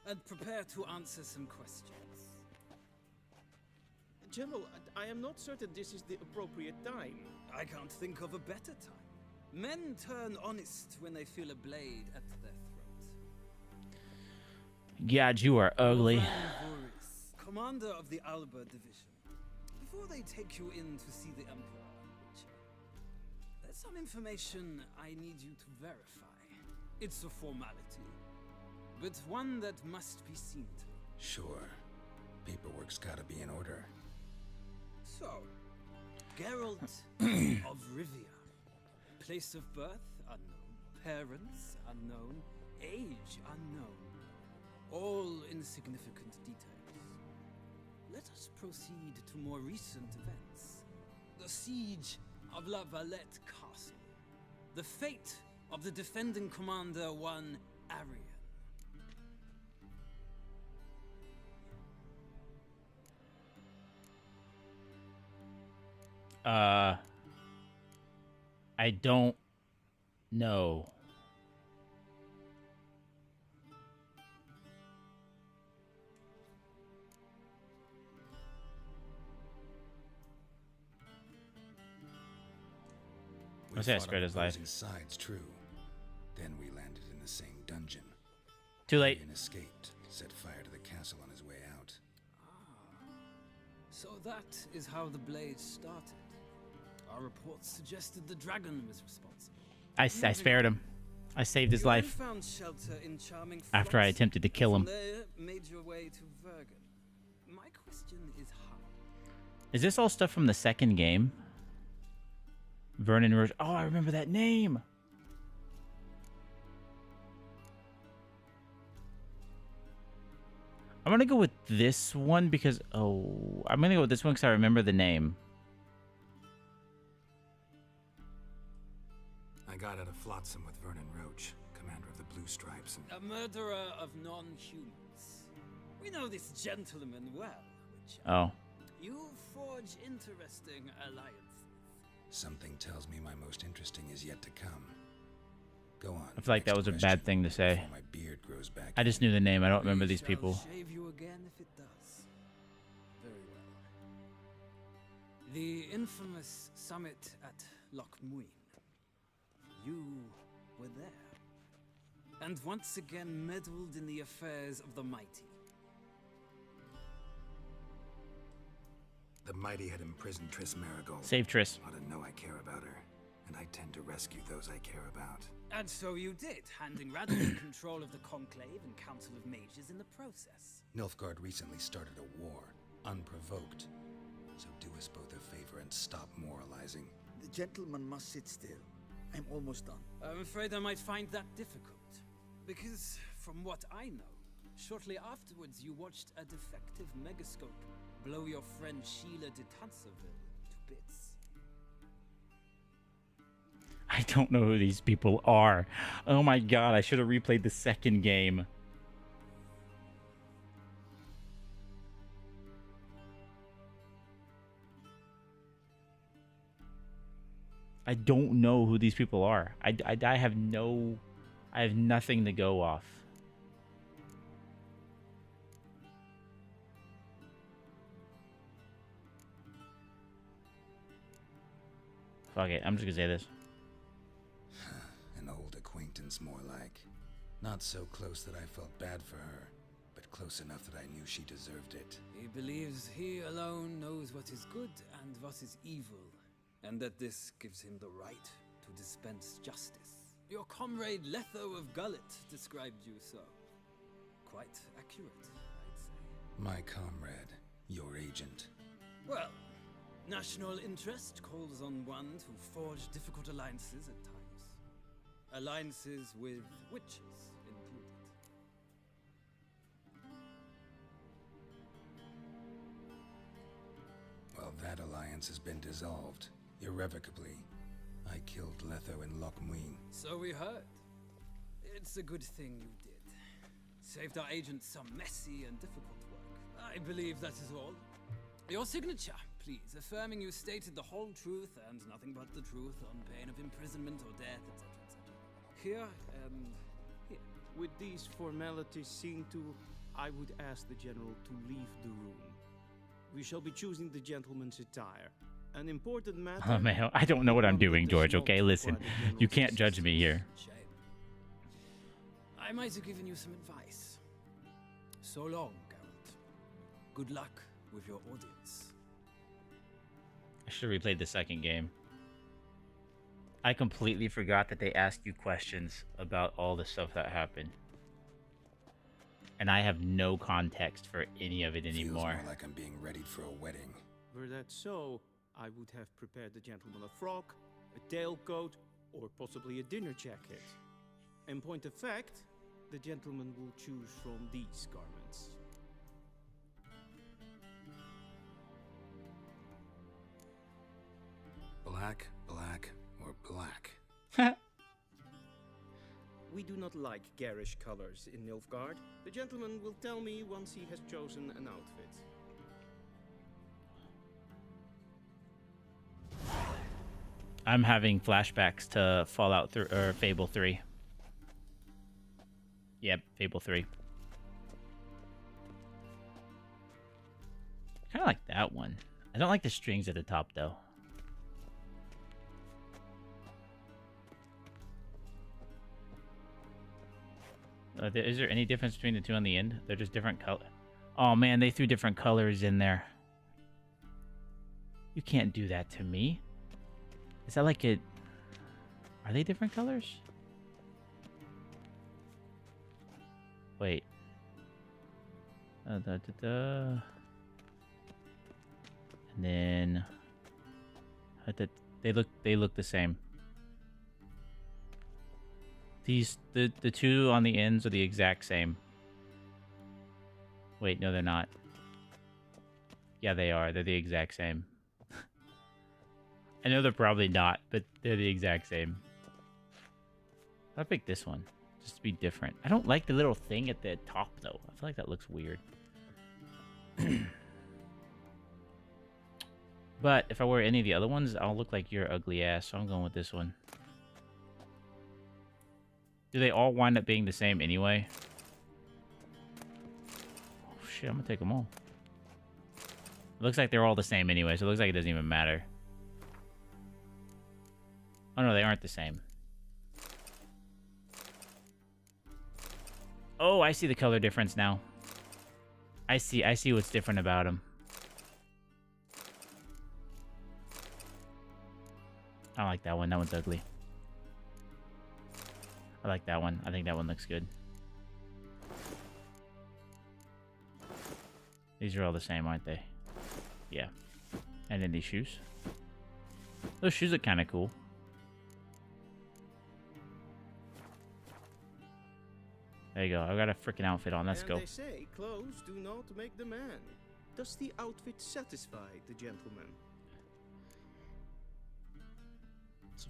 And prepare to answer some questions. General, I am not certain this is the appropriate time. I can't think of a better time. Men turn honest when they feel a blade at their throat. God, you are ugly. Voris, commander of the Alba Division. Before they take you in to see the Emperor, there's some information I need you to verify. It's a formality, but one that must be seen to. Sure. Paperwork's gotta be in order. So, Geralt of Rivia. Place of birth unknown, parents unknown, age unknown. All insignificant details. Let us proceed to more recent events. The siege of La Valette Castle. The fate of the defending commander, one Arian. I don't know. We What's that? fought Spread on his life. opposing sides, true. Then we landed in the same dungeon. Too late. Ian escaped, set fire to the castle on his way out. So that is how the blade started. Our reports suggested the dragon was responsible. I spared him. I saved his You then life found shelter in charming after I Flotsam, attempted to kill him. and from there made your way to Vergen. My question is how? Is this all stuff from the second game? Vernon Roche. Oh, I remember that name. I'm gonna go with this one because I'm gonna go with this one because I remember the name. I got out of Flotsam with Vernon Roach, commander of the Blue Stripes. A murderer of non-humans. We know this gentleman well, which Oh. you forge interesting alliances. Something tells me my most interesting is yet to come. Go on. I feel like that was a bad thing to say. My beard grows back. I just knew the name. I don't remember these Shall people. Shave you again if it does. Very well. The infamous summit at Loch Muin. You were there, and once again meddled in the affairs of the mighty. The mighty had imprisoned Triss Marigold. Save Triss. Ought to know I care about her, and I tend to rescue those I care about. And so you did, handing Radley control of the Conclave and Council of Mages in the process. Nilfgaard recently started a war, unprovoked. So do us both a favor and stop moralizing. The gentleman must sit still. I'm almost done. I'm afraid I might find that difficult. Because, from what I know, shortly afterwards you watched a defective megascope blow your friend Sheila de Tanserville to bits. I don't know who these people are. Oh my god, I should have replayed the second game. I don't know who these people are. I have nothing to go off. Fuck it, I'm just gonna say this. An old acquaintance, more like. Not so close that I felt bad for her, but close enough that I knew she deserved it. He believes he alone knows what is good and what is evil, and that this gives him the right to dispense justice. Your comrade Letho of Gullet described you so. Quite accurate, I'd say. My comrade, your agent. Well, national interest calls on one to forge difficult alliances at times. Alliances with witches included. Well, that alliance has been dissolved. Irrevocably. I killed Letho in Loch Muin. So we heard. It's a good thing you did. Saved our agent some messy and difficult work. I believe that is all. Your signature, please, affirming you stated the whole truth and nothing but the truth on pain of imprisonment or death, etc., etc. Here and here. With these formalities seen to, I would ask the General to leave the room. We shall be choosing the gentleman's attire. An important matter. Oh man, I don't know what I'm doing, George, okay? Listen, you can't judge me here. Shame. I might have given you some advice. So long, Geralt. Good luck with your audience. I should have replayed the second game. I completely forgot that they asked you questions about all the stuff that happened. And I have no context for any of it anymore. Feels more like I'm being readied for a wedding. Were that so, I would have prepared the gentleman a frock, a tailcoat, or possibly a dinner jacket. In point of fact, the gentleman will choose from these garments. Black, black, or black. We do not like garish colors in Nilfgaard. The gentleman will tell me once he has chosen an outfit. I'm having flashbacks to Fallout 3 or Fable 3. Yep, Fable 3. Kind of like that one. I don't like the strings at the top though. Is there any difference between the two on the end? They're just different color. Oh man, they threw different colors in there. You can't do that to me. Is that like a... Are they different colors? Wait. And And then they look the same. The two on the ends are the exact same. Wait, no, they're not. Yeah, they are. They're the exact same. I know they're probably not, but they're the exact same. I'll pick this one, just to be different. I don't like the little thing at the top, though. I feel like that looks weird. But if I wear any of the other ones, I'll look like your ugly ass, so I'm going with this one. Do they all wind up being the same anyway? Oh, shit, I'm gonna take them all. It looks like they're all the same anyway, so it looks like it doesn't even matter. Oh, no, they aren't the same. Oh, I see the color difference now. I see what's different about them. I don't like that one. That one's ugly. I like that one. I think that one looks good. These are all the same, aren't they? Yeah. And then these shoes. Those shoes look kind of cool. There you go. I got a freaking outfit on. Let's go. They say clothes do not make the man. Does the outfit satisfy the gentleman?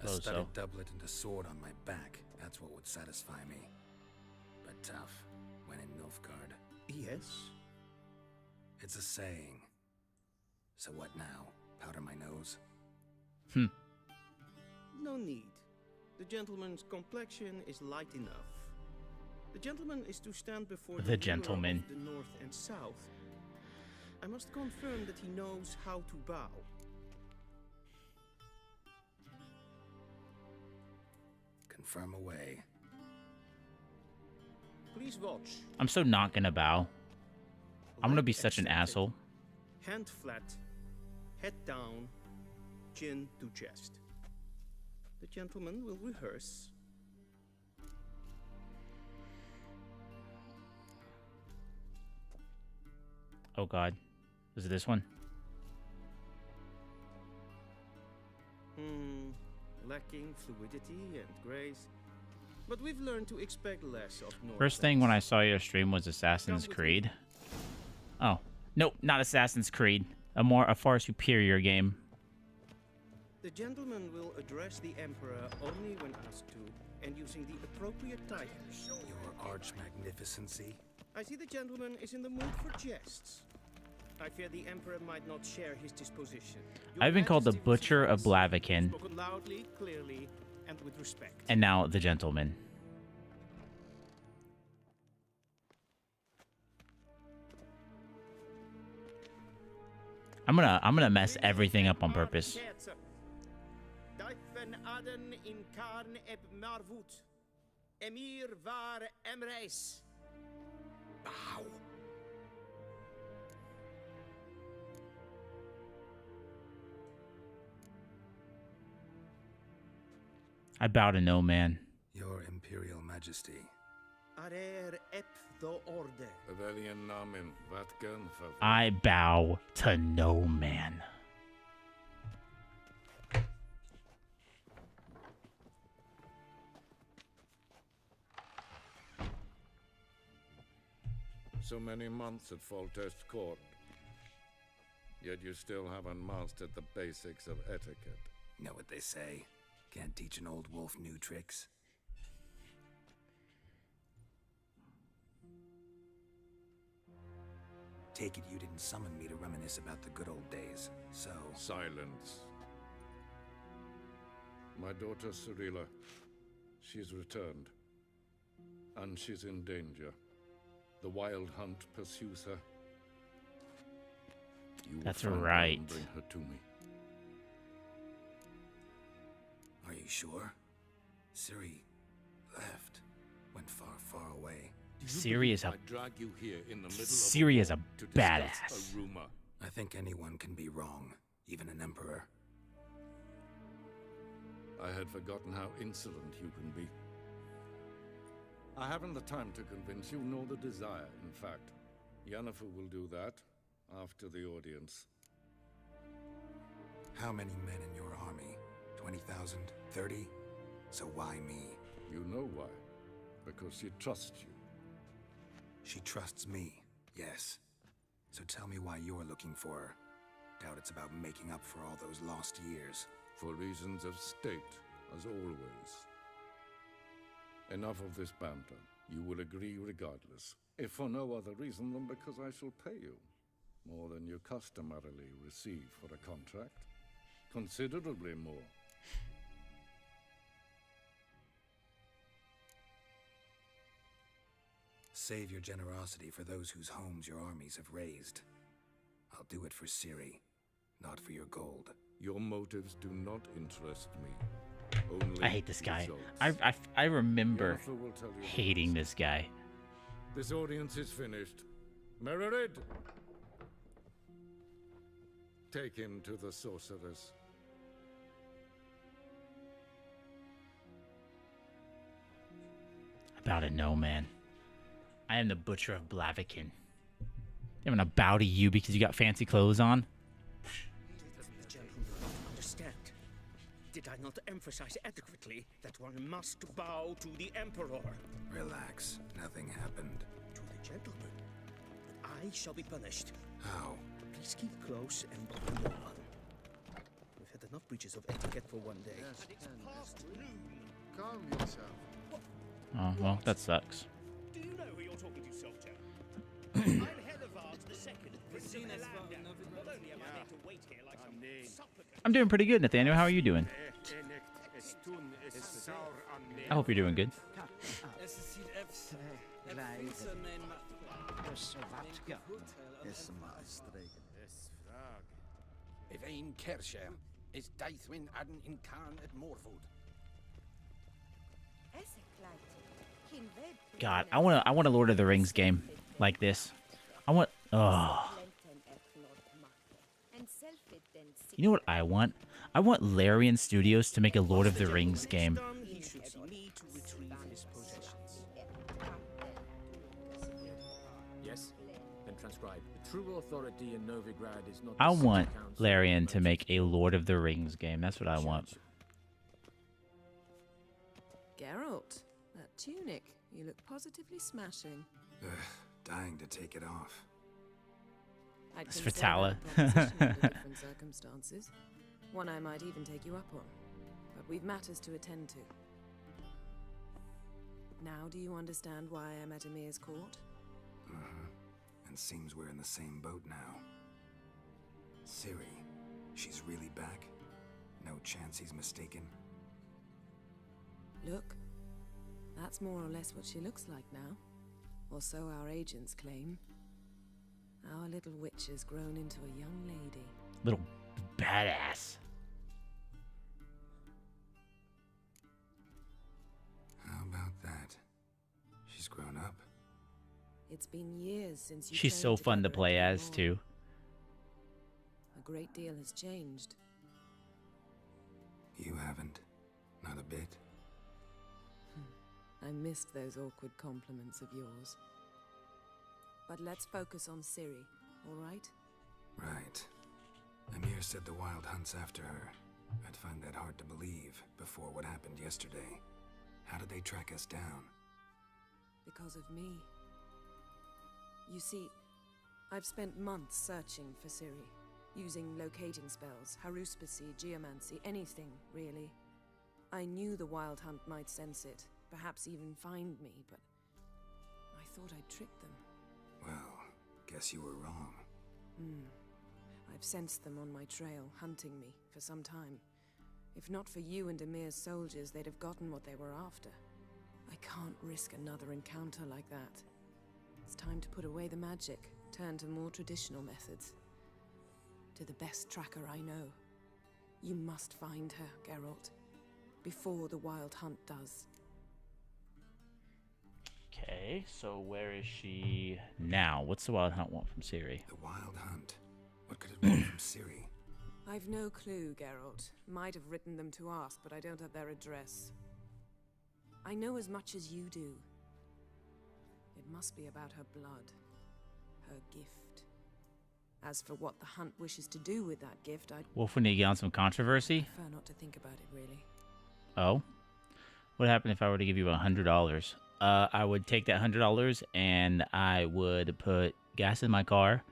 A studded doublet and a sword on my back. That's what would satisfy me. But tough when in Nilfgaard. Yes. It's a saying. So what now? Powder my nose? No need. The gentleman's complexion is light enough. The gentleman is to stand before the gentleman of the north and south. I must confirm that he knows how to bow. Confirm away. Please watch. I'm so not gonna bow. I'm gonna be such an asshole. Hand flat, head down, chin to chest. The gentleman will rehearse. Oh god. Is it this one? Lacking fluidity and grace. But we've learned to expect less of North. First thing when I saw your stream was Assassin's Creed. Oh. Nope, not Assassin's Creed. A far superior game. The gentleman will address the Emperor only when asked to, and using the appropriate titles. Your arch magnificency. I see the gentleman is in the mood for jests. I fear the Emperor might not share his disposition. I've been called the Butcher of Blaviken. Spoken loudly, clearly, and with respect. And now the Gentleman. I'm gonna mess everything up on purpose. Emir var Emreis. Bow. I bow to no man. Your Imperial Majesty. I bow to no man. So many months at Foltest Court. Yet you still haven't mastered the basics of etiquette. Know what they say? Can't teach an old wolf new tricks. Take it you didn't summon me to reminisce about the good old days, so... Silence. My daughter Cyrilla, she's returned. And she's in danger. The Wild Hunt pursues her. You That's will find her right. and bring her to me. Are you sure? Ciri left. Went far, far away. Ciri is a I drag you here in the middle Ciri is a to discuss badass. A rumor. I think anyone can be wrong, even an emperor. I had forgotten how insolent you can be. I haven't the time to convince you, nor the desire, in fact. Yennefer will do that after the audience. How many men in your army? 20,000? 30? So why me? You know why. Because she trusts you. She trusts me, yes. So tell me why you're looking for her. Doubt it's about making up for all those lost years. For reasons of state, as always. Enough of this banter. You will agree regardless, if for no other reason than because I shall pay you. More than you customarily receive for a contract. Considerably more. Save your generosity for those whose homes your armies have razed. I'll do it for Ciri, not for your gold. Your motives do not interest me. Only I hate this guy. results. I remember Yennefer will tell you the hating rest. this guy. This audience is finished. Mererid! Take him to the sorceress. About it, no, man. I am the Butcher of Blaviken. I'm gonna bow to you because you got fancy clothes on. The gentleman understand. Did I not emphasize adequately that one must bow to the Emperor? Relax, nothing happened. To the gentleman. I shall be punished. How? Please keep close and bother no one. We've had enough breaches of etiquette for one day. Yes, and it's past noon. Calm yourself. Oh, well, that sucks. Do you know who you're talking to, soldier? I'm Helivard the Second, Prince of Elanda. Not only am I made to wait here like some supplicant. I'm doing pretty good, Nathaniel. How are you doing? I hope you're doing good. Evain Kershire is Daithwin Adden in Khan at Morvood. God, I want a Lord of the Rings game like this. I want. Oh. You know what I want? I want Larian Studios to make a Lord of the Rings game. He should see me to retrieve his possessions. Yes, then transcribe. The true authority in Novigrad is not. I want Larian to make a Lord of the Rings game. That's what I want. Geralt, that tunic. You look positively smashing. Ugh, dying to take it off. I'd It's consider Fatala. that a proposition under different circumstances. One I might even take you up on. But we've matters to attend to. Now do you understand why I'm at Emir's court? Uh-huh. And seems we're in the same boat now. Ciri, she's really back? No chance he's mistaken? Look, that's more or less what she looks like now. Or so our agents claim. Our little witch has grown into a young lady. Little badass. How about that? She's grown up. It's been years since you She's trained so fun to together at play Kaer as, Morhen. too. A great deal has changed. You haven't. Not a bit. I missed those awkward compliments of yours. But let's focus on Ciri, all right? Right. Emir said the Wild Hunt's after her. I'd find that hard to believe before what happened yesterday. How did they track us down? Because of me. You see, I've spent months searching for Ciri, using locating spells, haruspicy, geomancy, anything, really. I knew the Wild Hunt might sense it, perhaps even find me, but I thought I'd trick them. Well, guess you were wrong. I've sensed them on my trail, hunting me, for some time. If not for you and Emir's soldiers, they'd have gotten what they were after. I can't risk another encounter like that. It's time to put away the magic, turn to more traditional methods. To the best tracker I know. You must find her, Geralt. Before the Wild Hunt does. Okay, so where is she now? What's the Wild Hunt want from Ciri? The Wild Hunt? What could it want from Ciri? I've no clue, Geralt. Might have written them to ask, but I don't have their address. I know as much as you do. It must be about her blood. Her gift. As for what the hunt wishes to do with that gift, I'd Wolf, we need to get on some controversy. prefer not to think about it, really. Oh? What happened if I were to give you $100? I would take that $100 and I would put gas in my car,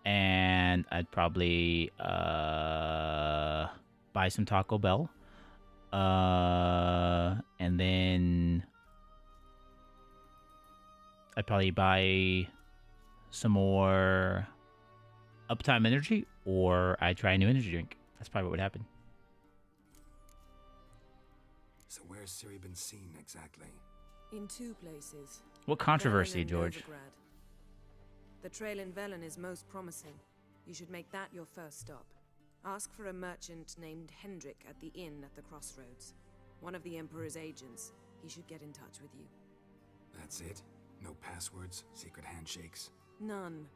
and I'd probably buy some Taco Bell. And then I'd probably buy some more Uptime Energy, or I'd try a new energy drink. That's probably what would happen. So where's Ciri been seen exactly? In 2 places. What controversy, Velen and George? Novigrad. The trail in Velen is most promising. You should make that your first stop. Ask for a merchant named Hendrik at the inn at the crossroads. One of the Emperor's agents. He should get in touch with you. That's it? No passwords? Secret handshakes? None.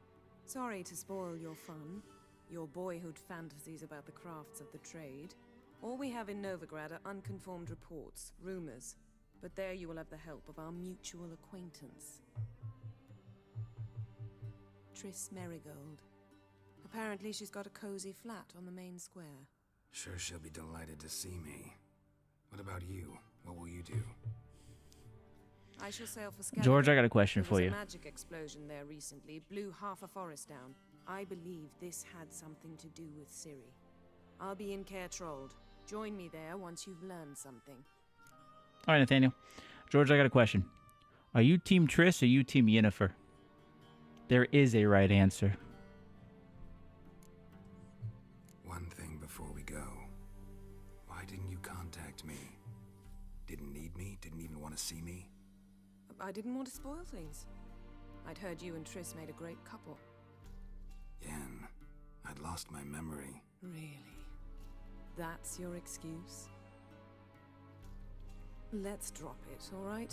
Sorry to spoil your fun. Your boyhood fantasies about the crafts of the trade. All we have in Novigrad are unconformed reports, rumors. But there you will have the help of our mutual acquaintance. Triss Merigold. Apparently she's got a cozy flat on the main square. Sure she'll be delighted to see me. What about you? What will you do? I shall sail for Skellige. George, I got a question There for was you. a magic explosion there recently, blew half a forest down. I believe this had something to do with Ciri. I'll be in Caer Trold. Join me there once you've learned something. All right, Nathaniel. George, I got a question. Are you Team Triss or you Team Yennefer? There is a right answer. One thing before we go. Why didn't you contact me? Didn't need me? Didn't even want to see me? I didn't want to spoil things. I'd heard you and Triss made a great couple. Yen, I'd lost my memory. Really? That's your excuse? Let's drop it, all right?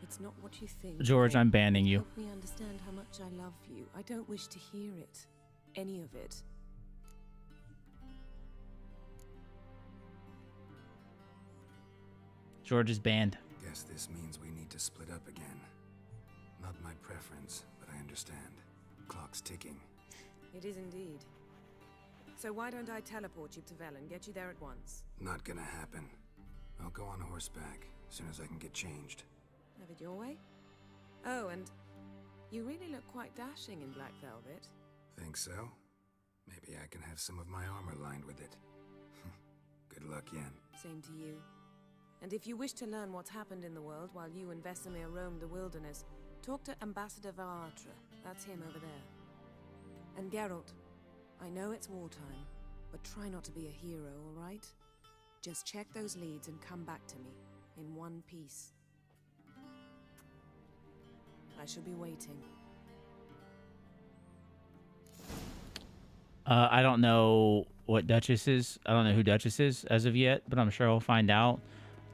It's not what you think. George, I'm banning you. Help me understand how much I love you. I don't wish to hear it. Any of it. George is banned. Guess this means we need to split up again. Not my preference, but I understand. Clock's ticking. It is indeed. So why don't I teleport you to Velen, get you there at once? Not gonna happen. I'll go on horseback as soon as I can get changed. Have it your way? Oh, and you really look quite dashing in black velvet. Think so? Maybe I can have some of my armor lined with it. Good luck, Yen. Same to you. And if you wish to learn what's happened in the world while you and Vesemir roamed the wilderness, talk to Ambassador Varatra. That's him over there. And Geralt, I know it's wartime, but try not to be a hero, all right? Just check those leads and come back to me, in one piece. I shall be waiting. I don't know what Duchess is. I don't know who Duchess is as of yet, but I'm sure I'll find out.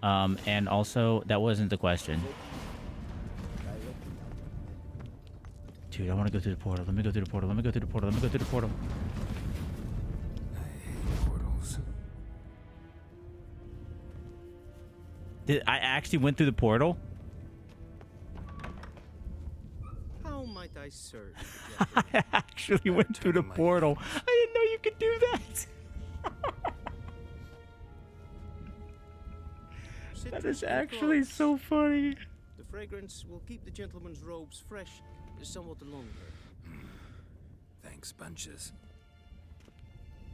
And also, that wasn't the question. Dude, I want to go through the portal. Let me go through the portal. Let me go through the portal. Let me go through the portal. I hate portals. I actually went through the portal? How might I serve? I actually went through the portal. I didn't know you could do that. That is actually so funny. The fragrance will keep the gentleman's robes fresh somewhat longer. Thanks, bunches.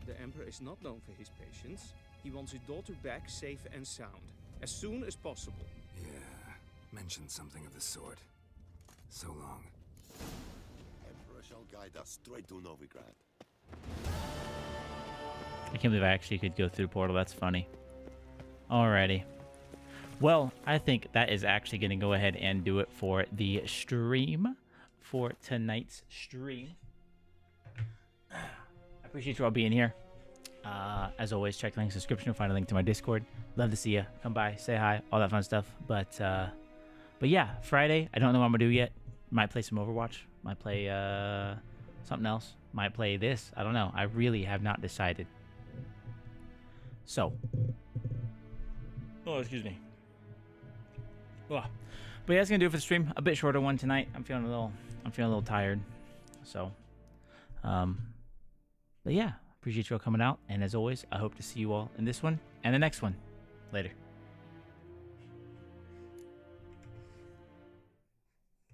The Emperor is not known for his patience. He wants his daughter back safe and sound, as soon as possible. Yeah, mentioned something of the sort. So long. Emperor shall guide us straight to Novigrad. I can't believe I actually could go through the portal. That's funny. Alrighty. Well, I think that is actually going to go ahead and do it for the stream. For tonight's stream. I appreciate you all being here. As always, check the link in the description. You'll find a link to my Discord. Love to see you. Come by, say hi, all that fun stuff. But yeah, Friday, I don't know what I'm going to do yet. Might play some Overwatch. Might play something else. Might play this. I don't know. I really have not decided. So. Oh, excuse me. Oh. But yeah, that's going to do it for the stream. A bit shorter one tonight. I'm feeling a little tired. So, But yeah, appreciate you all coming out. And as always, I hope to see you all in this one and the next one. Later.